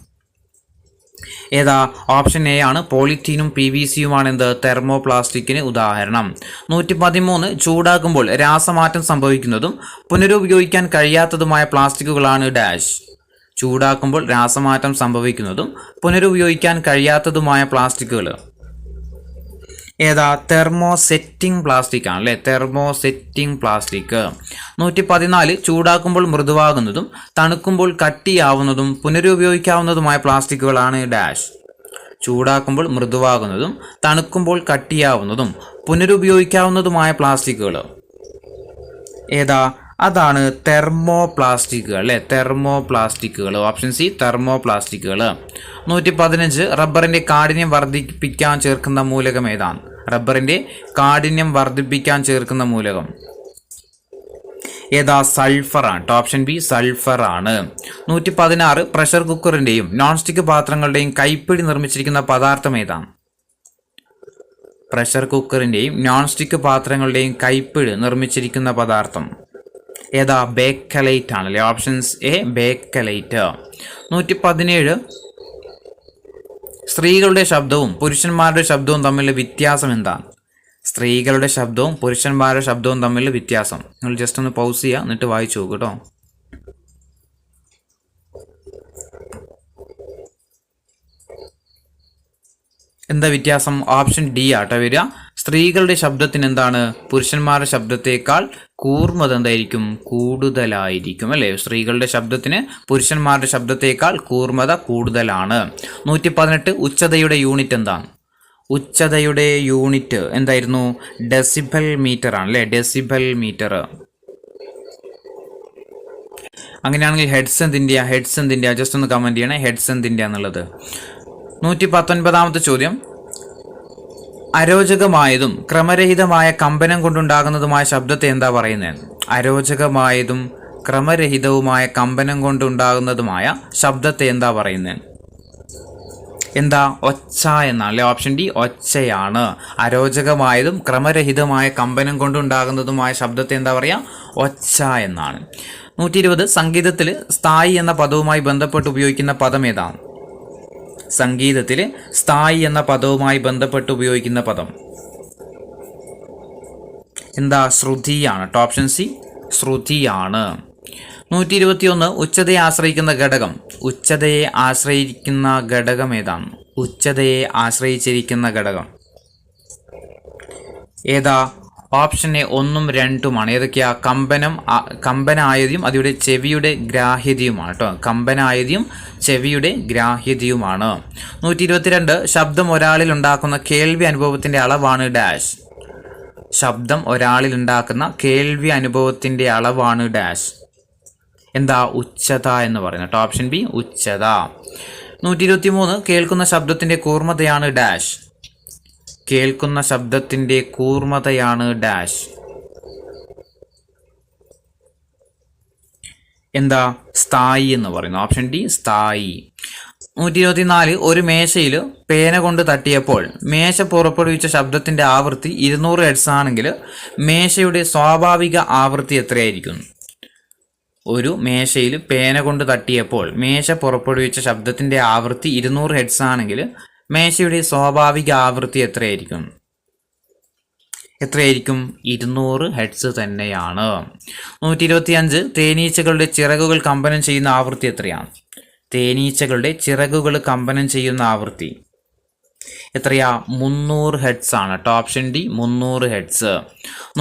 ഏതാ? ഓപ്ഷൻ എ ആണ്. പോളിത്തീനും PVCയുമാണ് എന്ത്? തെർമോപ്ലാസ്റ്റിക്കിന് ഉദാഹരണം. 113 ചൂടാക്കുമ്പോൾ രാസമാറ്റം സംഭവിക്കുന്നതും പുനരുപയോഗിക്കാൻ കഴിയാത്തതുമായ പ്ലാസ്റ്റിക്കുകളാണ് ഡാഷ്. ചൂടാക്കുമ്പോൾ രാസമാറ്റം സംഭവിക്കുന്നതും പുനരുപയോഗിക്കാൻ കഴിയാത്തതുമായ പ്ലാസ്റ്റിക്കുകൾ ഏതാ? തെർമോസെറ്റിംഗ് പ്ലാസ്റ്റിക് ആണ് അല്ലേ? Thermosetting plastic. 114 ചൂടാക്കുമ്പോൾ മൃദുവാകുന്നതും തണുക്കുമ്പോൾ കട്ടിയാവുന്നതും പുനരുപയോഗിക്കാവുന്നതുമായ പ്ലാസ്റ്റിക്കുകളാണ് ഡാഷ്. ചൂടാക്കുമ്പോൾ മൃദുവാകുന്നതും തണുക്കുമ്പോൾ കട്ടിയാവുന്നതും പുനരുപയോഗിക്കാവുന്നതുമായ പ്ലാസ്റ്റിക്കുകൾ ഏതാ? അതാണ് തെർമോപ്ലാസ്റ്റിക്കുകൾ അല്ലേ? തെർമോപ്ലാസ്റ്റിക്കുകൾ. Option C തെർമോപ്ലാസ്റ്റിക്കുകൾ. 115 റബ്ബറിന്റെ കാഠിന്യം വർദ്ധിപ്പിക്കാൻ ചേർക്കുന്ന മൂലകം ഏതാണ്? റബ്ബറിന്റെ കാഠിന്യം വർദ്ധിപ്പിക്കാൻ ചേർക്കുന്ന മൂലകം ഏതാ? സൾഫർ ആണ്. ഓപ്ഷൻ ബി സൾഫർ ആണ്. 116 പ്രഷർ കുക്കറിന്റെയും നോൺ സ്റ്റിക്ക് പാത്രങ്ങളുടെയും കൈപ്പിടി നിർമ്മിച്ചിരിക്കുന്ന പദാർത്ഥം ഏതാണ്? പ്രഷർ കുക്കറിന്റെയും നോൺ സ്റ്റിക്ക് പാത്രങ്ങളുടെയും കൈപ്പിടി നിർമ്മിച്ചിരിക്കുന്ന പദാർത്ഥം ഏതാ? ബേക്കലൈറ്റ് ആണല്ലേ? Options A Bakelite. 117 സ്ത്രീകളുടെ ശബ്ദവും പുരുഷന്മാരുടെ ശബ്ദവും തമ്മിലുള്ള വ്യത്യാസം എന്താണ്? സ്ത്രീകളുടെ ശബ്ദവും പുരുഷന്മാരുടെ ശബ്ദവും തമ്മിലുള്ള വ്യത്യാസം നിങ്ങൾ ജസ്റ്റ് ഒന്ന് പൗസ് ചെയ്യുക, എന്നിട്ട് വായിച്ചു നോക്കൂ കേട്ടോ. എന്താ വ്യത്യാസം? ഓപ്ഷൻ ഡി ആട്ടോ വരിക. സ്ത്രീകളുടെ ശബ്ദത്തിന് എന്താണ്? പുരുഷന്മാരുടെ ശബ്ദത്തേക്കാൾ കൂർമ്മത എന്തായിരിക്കും? കൂടുതലായിരിക്കും അല്ലേ? സ്ത്രീകളുടെ ശബ്ദത്തിന് പുരുഷന്മാരുടെ ശബ്ദത്തേക്കാൾ കൂർമ്മത കൂടുതലാണ്. 118 ഉച്ചതയുടെ യൂണിറ്റ് എന്താണ്? ഉച്ചതയുടെ യൂണിറ്റ് എന്തായിരുന്നു? ഡെസിബൽ മീറ്റർ ആണ് അല്ലേ? Decibel meter. അങ്ങനെയാണെങ്കിൽ ഹെഡ്സ് എന്തിൻ്റെയാ? ജസ്റ്റ് ഒന്ന് കമൻറ്റ് ചെയ്യണേ, ഹെഡ്സ് എന്തിൻ്റെയാ എന്നുള്ളത്. 119 ചോദ്യം അരോചകമായതും ക്രമരഹിതമായ കമ്പനം കൊണ്ടുണ്ടാകുന്നതുമായ ശബ്ദത്തെ എന്താ പറയുന്നത്? അരോചകമായതും ക്രമരഹിതവുമായ കമ്പനം കൊണ്ടുണ്ടാകുന്നതുമായ ശബ്ദത്തെ എന്താ പറയുന്നത്? എന്താ? ഒച്ച എന്നാണല്ലേ? Option D ഒച്ചയാണ്. അരോചകമായതും ക്രമരഹിതമായ കമ്പനം കൊണ്ടുണ്ടാകുന്നതുമായ ശബ്ദത്തെ എന്താ പറയുക? ഒച്ച എന്നാണ്. 120 സംഗീതത്തിൽ സ്ഥായി എന്ന പദവുമായി ബന്ധപ്പെട്ട് ഉപയോഗിക്കുന്ന പദം ഏതാണ്? സംഗീതത്തിൽ സ്ഥായി എന്ന പദവുമായി ബന്ധപ്പെട്ട് ഉപയോഗിക്കുന്ന പദം എന്താ? ശ്രുതിയാണ്. Option C ശ്രുതിയാണ്. 121 ഉച്ചതയെ ആശ്രയിക്കുന്ന ഘടകം. ഉച്ചതയെ ആശ്രയിക്കുന്ന ഘടകം ഏതാണ്? ഉച്ചതയെ ആശ്രയിച്ചിരിക്കുന്ന ഘടകം ഏതാ? ഓപ്ഷൻ എ 1ഉം 2ഉമാണ്. ഏതൊക്കെയാ? കമ്പനായതിയും അതിയുടെ ചെവിയുടെ ഗ്രാഹ്യതയുമാണ് കേട്ടോ. കമ്പനായതിയും ചെവിയുടെ ഗ്രാഹ്യതയുമാണ്. 122 ശബ്ദം ഒരാളിൽ ഉണ്ടാക്കുന്ന കേൾവി അനുഭവത്തിന്റെ അളവാണ് ഡാഷ്. ശബ്ദം ഒരാളിൽ ഉണ്ടാക്കുന്ന കേൾവി അനുഭവത്തിന്റെ അളവാണ് ഡാഷ്. എന്താ? ഉച്ചത എന്ന് പറയുന്നത്. Option B ഉച്ചത. 123 കേൾക്കുന്ന ശബ്ദത്തിന്റെ കൂർമ്മതയാണ് ഡാഷ്. കേൾക്കുന്ന ശബ്ദത്തിന്റെ കൂർമ്മതയാണ് ഡാഷ്. എന്താ? സ്ഥായി എന്ന് പറയുന്നു. Option D സ്ഥായി. 124 ഒരു മേശയിൽ പേന കൊണ്ട് തട്ടിയപ്പോൾ മേശ പുറപ്പെടുവിച്ച ശബ്ദത്തിന്റെ ആവൃത്തി 200 ഹെർട്സ് ആണെങ്കിൽ മേശയുടെ സ്വാഭാവിക ആവൃത്തി എത്രയായിരിക്കും? ഒരു മേശയിൽ പേന കൊണ്ട് തട്ടിയപ്പോൾ മേശ പുറപ്പെടുവിച്ച ശബ്ദത്തിന്റെ ആവൃത്തി 200 ഹെർട്സ് ആണെങ്കിൽ മേശയുടെ സ്വാഭാവിക ആവൃത്തി എത്രയായിരിക്കും? 200 ഹെർട്സ് തന്നെയാണ്. 125 തേനീച്ചകളുടെ ചിറകുകൾ കമ്പനം ചെയ്യുന്ന ആവൃത്തി എത്രയാണ്? തേനീച്ചകളുടെ ചിറകുകൾ കമ്പനം ചെയ്യുന്ന ആവൃത്തി എത്രയാ? 300 ഹെർട്സ് ആണ്. Option D 300 hertz.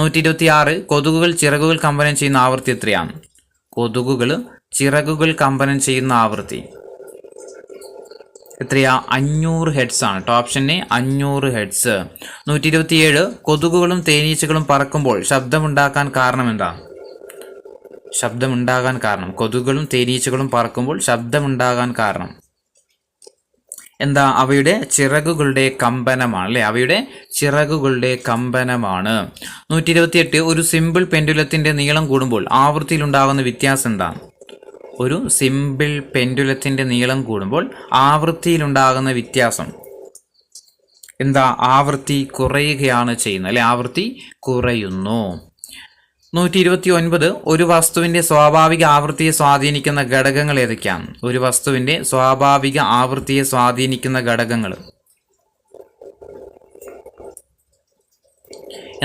126 കൊതുകുകൾ ചിറകുകൾ കമ്പനം ചെയ്യുന്ന ആവൃത്തി എത്രയാണ്? കൊതുകുകൾ ചിറകുകൾ കമ്പനം ചെയ്യുന്ന ആവൃത്തി എത്രയാ? 500 ഹെർട്സ് ആണ്. Option A 500 hertz. 127 കൊതുകുകളും തേനീച്ചകളും പറക്കുമ്പോൾ ശബ്ദമുണ്ടാക്കാൻ കാരണം എന്താ? ശബ്ദമുണ്ടാകാൻ കാരണം, കൊതുകുകളും തേനീച്ചകളും പറക്കുമ്പോൾ ശബ്ദമുണ്ടാകാൻ കാരണം എന്താ? അവയുടെ ചിറകുകളുടെ കമ്പനമാണ് അല്ലെ. അവയുടെ ചിറകുകളുടെ കമ്പനമാണ്. 128 ഒരു സിമ്പിൾ പെൻഡുലത്തിന്റെ നീളം കൂടുമ്പോൾ ആവൃത്തിയിൽ ഉണ്ടാകുന്ന വ്യത്യാസം എന്താ? ഒരു സിമ്പിൾ പെൻഡുലത്തിന്റെ നീളം കൂടുമ്പോൾ ആവൃത്തിയിൽ ഉണ്ടാകുന്ന വ്യത്യാസം എന്താ? ആവൃത്തി കുറയുകയാണ് ചെയ്യുന്നത് അല്ലെ. ആവൃത്തി കുറയുന്നു. 129 ഒരു വസ്തുവിന്റെ സ്വാഭാവിക ആവൃത്തിയെ സ്വാധീനിക്കുന്ന ഘടകങ്ങൾ ഏതൊക്കെയാണ്? ഒരു വസ്തുവിന്റെ സ്വാഭാവിക ആവൃത്തിയെ സ്വാധീനിക്കുന്ന ഘടകങ്ങൾ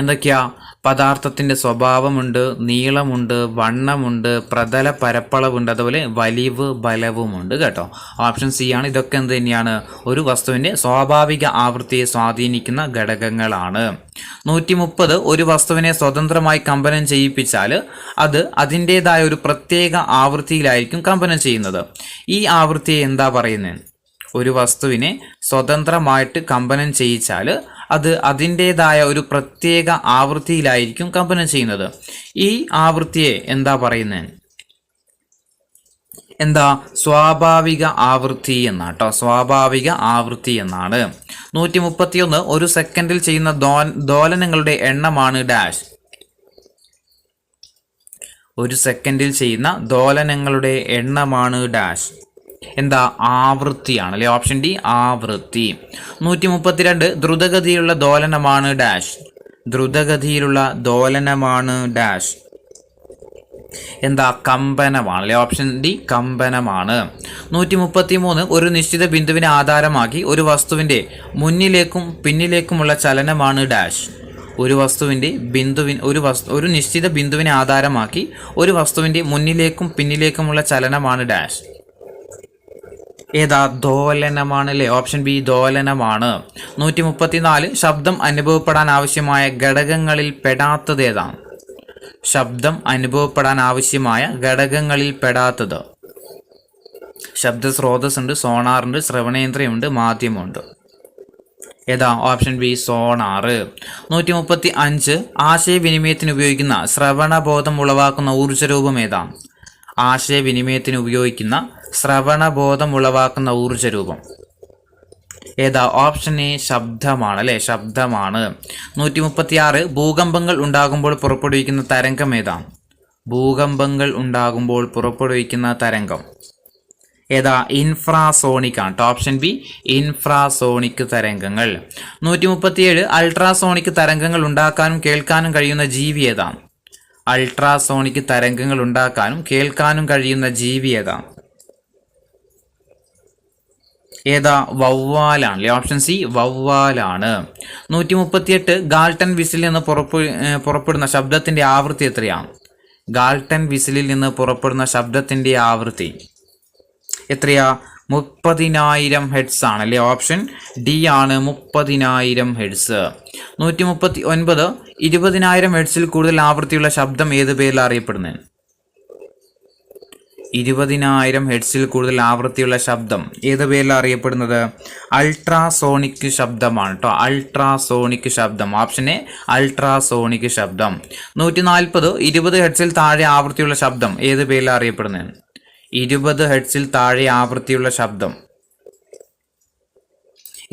എന്തൊക്കെയാ? പദാർത്ഥത്തിന്റെ സ്വഭാവമുണ്ട്, നീളമുണ്ട്, വണ്ണമുണ്ട്, പ്രതല പരപ്പളവുണ്ട്, അതുപോലെ വലിവ് ബലവുമുണ്ട് കേട്ടോ. ഓപ്ഷൻ സി ആണ്. ഇതൊക്കെ എന്ത് തന്നെയാണ്? ഒരു വസ്തുവിന്റെ സ്വാഭാവിക ആവൃത്തിയെ സ്വാധീനിക്കുന്ന ഘടകങ്ങളാണ്. 130 ഒരു വസ്തുവിനെ സ്വതന്ത്രമായി കമ്പനം ചെയ്യിപ്പിച്ചാൽ അത് അതിൻ്റെതായ ഒരു പ്രത്യേക ആവൃത്തിയിലായിരിക്കും കമ്പനം ചെയ്യുന്നത്. ഈ ആവൃത്തിയെ എന്താ പറയുന്നത്? ഒരു വസ്തുവിനെ സ്വതന്ത്രമായിട്ട് കമ്പനം ചെയ്യിച്ചാൽ അത് അതിൻ്റെതായ ഒരു പ്രത്യേക ആവൃത്തിയിലായിരിക്കും കമ്പനം ചെയ്യുന്നത്. ഈ ആവൃത്തിയെ എന്താ പറയുന്നത്? എന്താ? സ്വാഭാവിക ആവൃത്തി എന്നാട്ടോ. സ്വാഭാവിക ആവൃത്തി എന്നാണ്. 131 ഒരു സെക്കൻഡിൽ ചെയ്യുന്ന ദോലനങ്ങളുടെ എണ്ണമാണ് ഡാഷ്. ഒരു സെക്കൻഡിൽ ചെയ്യുന്ന ദോലനങ്ങളുടെ എണ്ണമാണ് ഡാഷ്. എന്താ? ആവൃത്തിയാണ് അല്ലെ. ഓപ്ഷൻ ഡി ആവൃത്തി. 132 ദ്രുതഗതിയിലുള്ള ദോലനമാണ് ഡാഷ്. ദ്രുതഗതിയിലുള്ള ദോലനമാണ് ഡാഷ്. എന്താ? കമ്പനമാണ് അല്ലെ. Option D കമ്പനമാണ്. 133 ഒരു നിശ്ചിത ബിന്ദുവിനെ ആധാരമാക്കി ഒരു വസ്തുവിന്റെ മുന്നിലേക്കും പിന്നിലേക്കുമുള്ള ചലനമാണ് ഡാഷ്. ഒരു വസ്തുവിന്റെ ഒരു നിശ്ചിത ബിന്ദുവിനെ ആധാരമാക്കി ഒരു വസ്തുവിന്റെ മുന്നിലേക്കും പിന്നിലേക്കുമുള്ള ചലനമാണ് ഡാഷ്. ഏതാ? ദോലനമാണ് അല്ലേ. Option B ദോലനമാണ്. 134 ശബ്ദം അനുഭവപ്പെടാൻ ആവശ്യമായ ഘടകങ്ങളിൽ പെടാത്തത് ഏതാണ്? ശബ്ദം അനുഭവപ്പെടാൻ ആവശ്യമായ ഘടകങ്ങളിൽ പെടാത്തത് ശബ്ദ സ്രോതസ്സുണ്ട്, സോണാറുണ്ട്, ശ്രവണേന്ദ്രിയമുണ്ട്, മാധ്യമമുണ്ട്. ഏതാ? Option B sonar. 135 ആശയവിനിമയത്തിന് ഉപയോഗിക്കുന്ന ശ്രവണബോധം ഉളവാക്കുന്ന ഊർജ്ജരൂപം ഏതാ? ആശയവിനിമയത്തിന് ഉപയോഗിക്കുന്ന ശ്രവണബോധം ഉളവാക്കുന്ന ഊർജ്ജരൂപം ഏതാ? ഓപ്ഷൻ എ ശബ്ദമാണ് അല്ലെ. ശബ്ദമാണ്. 136 ഭൂകമ്പങ്ങൾ ഉണ്ടാകുമ്പോൾ പുറപ്പെടുവിക്കുന്ന തരംഗം ഏതാ? ഭൂകമ്പങ്ങൾ ഉണ്ടാകുമ്പോൾ പുറപ്പെടുവിക്കുന്ന തരംഗം ഏതാ? ഇൻഫ്രാസോണിക് ആണ്. ഓപ്ഷൻ ബി ഇൻഫ്രാസോണിക് തരംഗങ്ങൾ. 137 അൾട്രാസോണിക് തരംഗങ്ങൾ ഉണ്ടാക്കാനും കേൾക്കാനും കഴിയുന്ന ജീവി ഏതാണ്? അൾട്രാസോണിക് തരംഗങ്ങൾ ഉണ്ടാക്കാനും കേൾക്കാനും കഴിയുന്ന ജീവി ഏതാണ്? ഏതാ? വവ്വാലാണ് അല്ലെ. ഓപ്ഷൻ സി വവ്വാലാണ്. 138 ഗാൾട്ടൺ വിസിലിൽ നിന്ന് പുറപ്പെടുന്ന ശബ്ദത്തിന്റെ ആവൃത്തി എത്രയാണ്? ഗാൾട്ടൺ വിസിലിൽ നിന്ന് പുറപ്പെടുന്ന ശബ്ദത്തിന്റെ ആവൃത്തി എത്രയാ? 30,000 ഹെഡ്സ് ആണ് അല്ലേ? ഓപ്ഷൻ ഡി ആണ് 30,000 ഹെഡ്സ്. 139 20,000 ഹെഡ്സിൽ കൂടുതൽ ആവൃത്തിയുള്ള ശബ്ദം ഏത് പേരിൽ അറിയപ്പെടുന്നത്? 20,000 ഹെഡ്സിൽ കൂടുതൽ ആവൃത്തിയുള്ള ശബ്ദം ഏത് പേരിൽ അറിയപ്പെടുന്നത്? അൾട്രാസോണിക് ശബ്ദമാണ് കേട്ടോ. അൾട്രാസോണിക് ശബ്ദം. ഓപ്ഷൻ എ അൾട്രാസോണിക് ശബ്ദം. 140 20 ഹെഡ്സിൽ താഴെ ആവൃത്തിയുള്ള ശബ്ദം ഏത് പേരിൽ അറിയപ്പെടുന്നത്? 20 ഹെഡ്സിൽ താഴെ ആവൃത്തിയുള്ള ശബ്ദം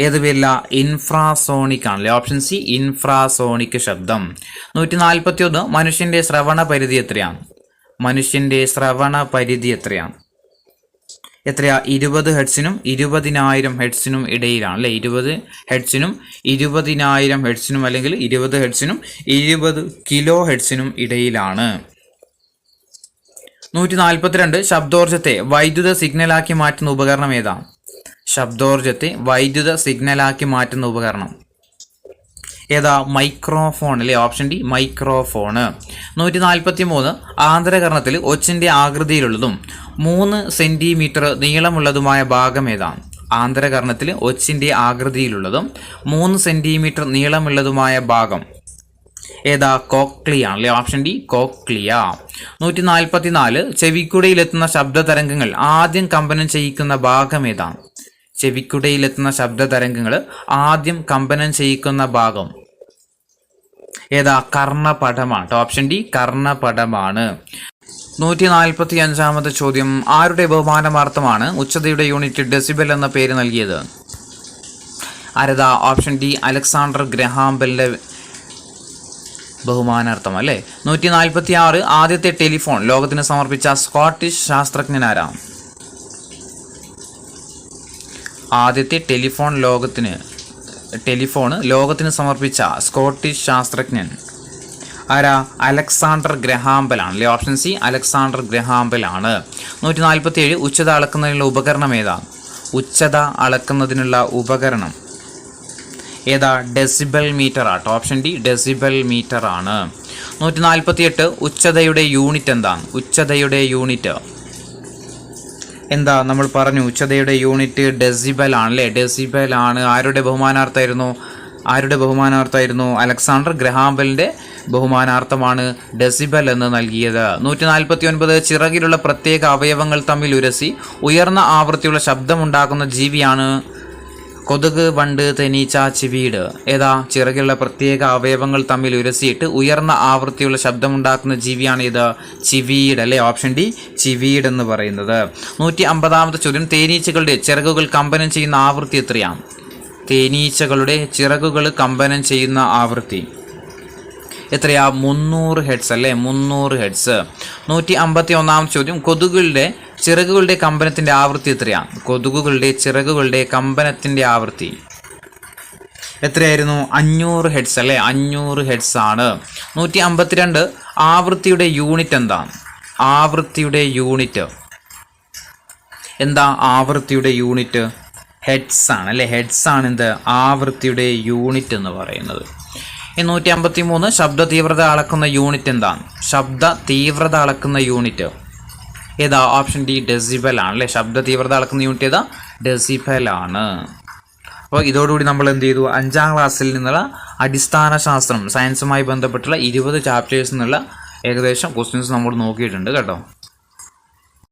ഏത് പേരില്ല? ഇൻഫ്രാസോണിക് ആണല്ലേ? ഓപ്ഷൻ സി ഇൻഫ്രാസോണിക് ശബ്ദം. 141 മനുഷ്യന്റെ ശ്രവണ പരിധി എത്രയാണ്? മനുഷ്യന്റെ ശ്രവണ പരിധി എത്രയാണ്? 20 ഹെഡ്സിനും 20,000 ഹെഡ്സിനും ഇടയിലാണ് അല്ലേ? 20 ഹെഡ്സിനും 20,000 ഹെഡ്സിനും അല്ലെങ്കിൽ 20 ഹെഡ്സിനും 20 കിലോ ഹെഡ്സിനും ഇടയിലാണ്. 142 ശബ്ദോർജ്ജത്തെ വൈദ്യുത സിഗ്നലാക്കി മാറ്റുന്ന ഉപകരണം ഏതാണ്? ശബ്ദോർജ്ജത്തെ വൈദ്യുത സിഗ്നലാക്കി മാറ്റുന്ന ഉപകരണം ഏതാ? മൈക്രോഫോൺ അല്ലേ? Option D microphone. 143 ആന്തരകർണത്തിൽ ഒച്ചിന്റെ ആകൃതിയിലുള്ളതും 3 സെന്റിമീറ്റർ നീളമുള്ളതുമായ ഭാഗം ഏതാണ്? ആന്തരകർണത്തിൽ ഒച്ചിന്റെ ആകൃതിയിലുള്ളതും 3 സെന്റിമീറ്റർ നീളമുള്ളതുമായ ഭാഗം ഏതാ? കോക്ലിയ ആണല്ലേ? Option D cochlea. 144 ചെവിക്കുടയിലെത്തുന്ന ശബ്ദ തരംഗങ്ങൾ ആദ്യം കമ്പനം ചെയ്യിക്കുന്ന ഭാഗം ഏതാണ്? ചെവിക്കുടയിലെത്തുന്ന ശബ്ദ തരംഗങ്ങൾ ആദ്യം കമ്പനം ചെയ്യിക്കുന്ന ഭാഗം ഏതാ? കർണപടമാണ്. Option D കർണപടമാണ്. 145 ചോദ്യം ആരുടെ ബഹുമാനാർത്ഥമാണ് ഉച്ചതയുടെ യൂണിറ്റ് ഡെസിബൽ എന്ന പേര് നൽകിയത്? ആരതാ? ഓപ്ഷൻ ഡി അലക്സാണ്ടർ ഗ്രഹാം ബെല്ലിന്റെ ബഹുമാനാർത്ഥം അല്ലേ? 146 ആദ്യത്തെ ടെലിഫോൺ ലോകത്തിന് സമർപ്പിച്ച സ്കോട്ടിഷ് ശാസ്ത്രജ്ഞനാരാണ്? ആദ്യത്തെ ടെലിഫോൺ ലോകത്തിന് സമർപ്പിച്ച സ്കോട്ടിഷ് ശാസ്ത്രജ്ഞൻ ആരാ? അലക്സാണ്ടർ ഗ്രഹാം ബെൽ ആണ് അല്ലേ? Option C Alexander Graham bell ആണ്. 147 ഉച്ചത അളക്കുന്നതിനുള്ള ഉപകരണം ഏതാണ്? ഉച്ചത അളക്കുന്നതിനുള്ള ഉപകരണം ഏതാ? ഡെസിബൽ മീറ്റർ ആട്ടോ. ഓപ്ഷൻ ഡി ഡെസിബൽ മീറ്റർ ആണ്. 148 ഉച്ചതയുടെ യൂണിറ്റ് എന്താണ്? ഉച്ചതയുടെ യൂണിറ്റ് എന്താ? നമ്മൾ പറഞ്ഞു ഉച്ചതയുടെ യൂണിറ്റ് ഡെസിബൽ ആണല്ലേ? ഡെസിബൽ ആണ്. ആരുടെ ബഹുമാനാർത്ഥമായിരുന്നു? അലക്സാണ്ടർ ഗ്രഹാം ബെല്ലിന്റെ ബഹുമാനാർത്ഥമാണ് ഡെസിബൽ എന്ന് നൽകിയത്. 149 ചിറകിലുള്ള പ്രത്യേക അവയവങ്ങൾ തമ്മിൽ ഉരസി ഉയർന്ന ആവൃത്തിയുള്ള ശബ്ദമുണ്ടാക്കുന്ന ജീവിയാണ്? കൊതുക്, വണ്ട്, തേനീച്ച, ചിവീട്. ഏതാ? ചിറകിലുള്ള പ്രത്യേക അവയവങ്ങൾ തമ്മിൽ ഉരസിയിട്ട് ഉയർന്ന ആവൃത്തിയുള്ള ശബ്ദമുണ്ടാക്കുന്ന ജീവിയാണ് ഇത്? ചിവീട് അല്ലേ? ഓപ്ഷൻ ഡി ചിവീട് എന്ന് പറയുന്നത്. 150 ചോദ്യം തേനീച്ചകളുടെ ചിറകുകൾ കമ്പനം ചെയ്യുന്ന ആവൃത്തി എത്രയാണ്? തേനീച്ചകളുടെ ചിറകുകൾ കമ്പനം ചെയ്യുന്ന ആവൃത്തി എത്രയാ? 300 ഹെഡ്സ് അല്ലേ? 300 ഹെഡ്സ്. 151 ചോദ്യം കൊതുകുകളുടെ ചിറകുകളുടെ കമ്പനത്തിന്റെ ആവൃത്തി എത്രയാണ്? കൊതുകുകളുടെ ചിറകുകളുടെ കമ്പനത്തിന്റെ ആവൃത്തി എത്രയായിരുന്നു? 500 ഹെഡ്സ് അല്ലേ? 500 ഹെഡ്സ് ആണ്. 152 ആവൃത്തിയുടെ യൂണിറ്റ് എന്താണ്? ആവൃത്തിയുടെ യൂണിറ്റ് എന്താ? ആവൃത്തിയുടെ യൂണിറ്റ് ഹെഡ്സ് ആണ് അല്ലേ? ഹെഡ്സ് ആണ് എന്ത്? ആവൃത്തിയുടെ യൂണിറ്റ് എന്ന് പറയുന്നത്. 153 ശബ്ദ തീവ്രത അളക്കുന്ന യൂണിറ്റ് എന്താണ്? ശബ്ദ തീവ്രത അളക്കുന്ന യൂണിറ്റ് ഏതാ? ഓപ്ഷൻ ഡി ഡെസിബൽ ആണ് അല്ലേ? ശബ്ദ തീവ്രത അളക്കുന്ന യൂണിറ്റ് ഏതാ? ഡെസിബൽ ആണ്. അപ്പോൾ ഇതോടുകൂടി നമ്മൾ എന്ത് ചെയ്തു? 5ാം ക്ലാസ്സിൽ നിന്നുള്ള അടിസ്ഥാന ശാസ്ത്രം സയൻസുമായി ബന്ധപ്പെട്ടുള്ള 20 ചാപ്റ്റേഴ്സിൽ നിന്നുള്ള ഏകദേശം ക്വസ്റ്റ്യൻസ് നമ്മൾ നോക്കിയിട്ടുണ്ട് കേട്ടോ.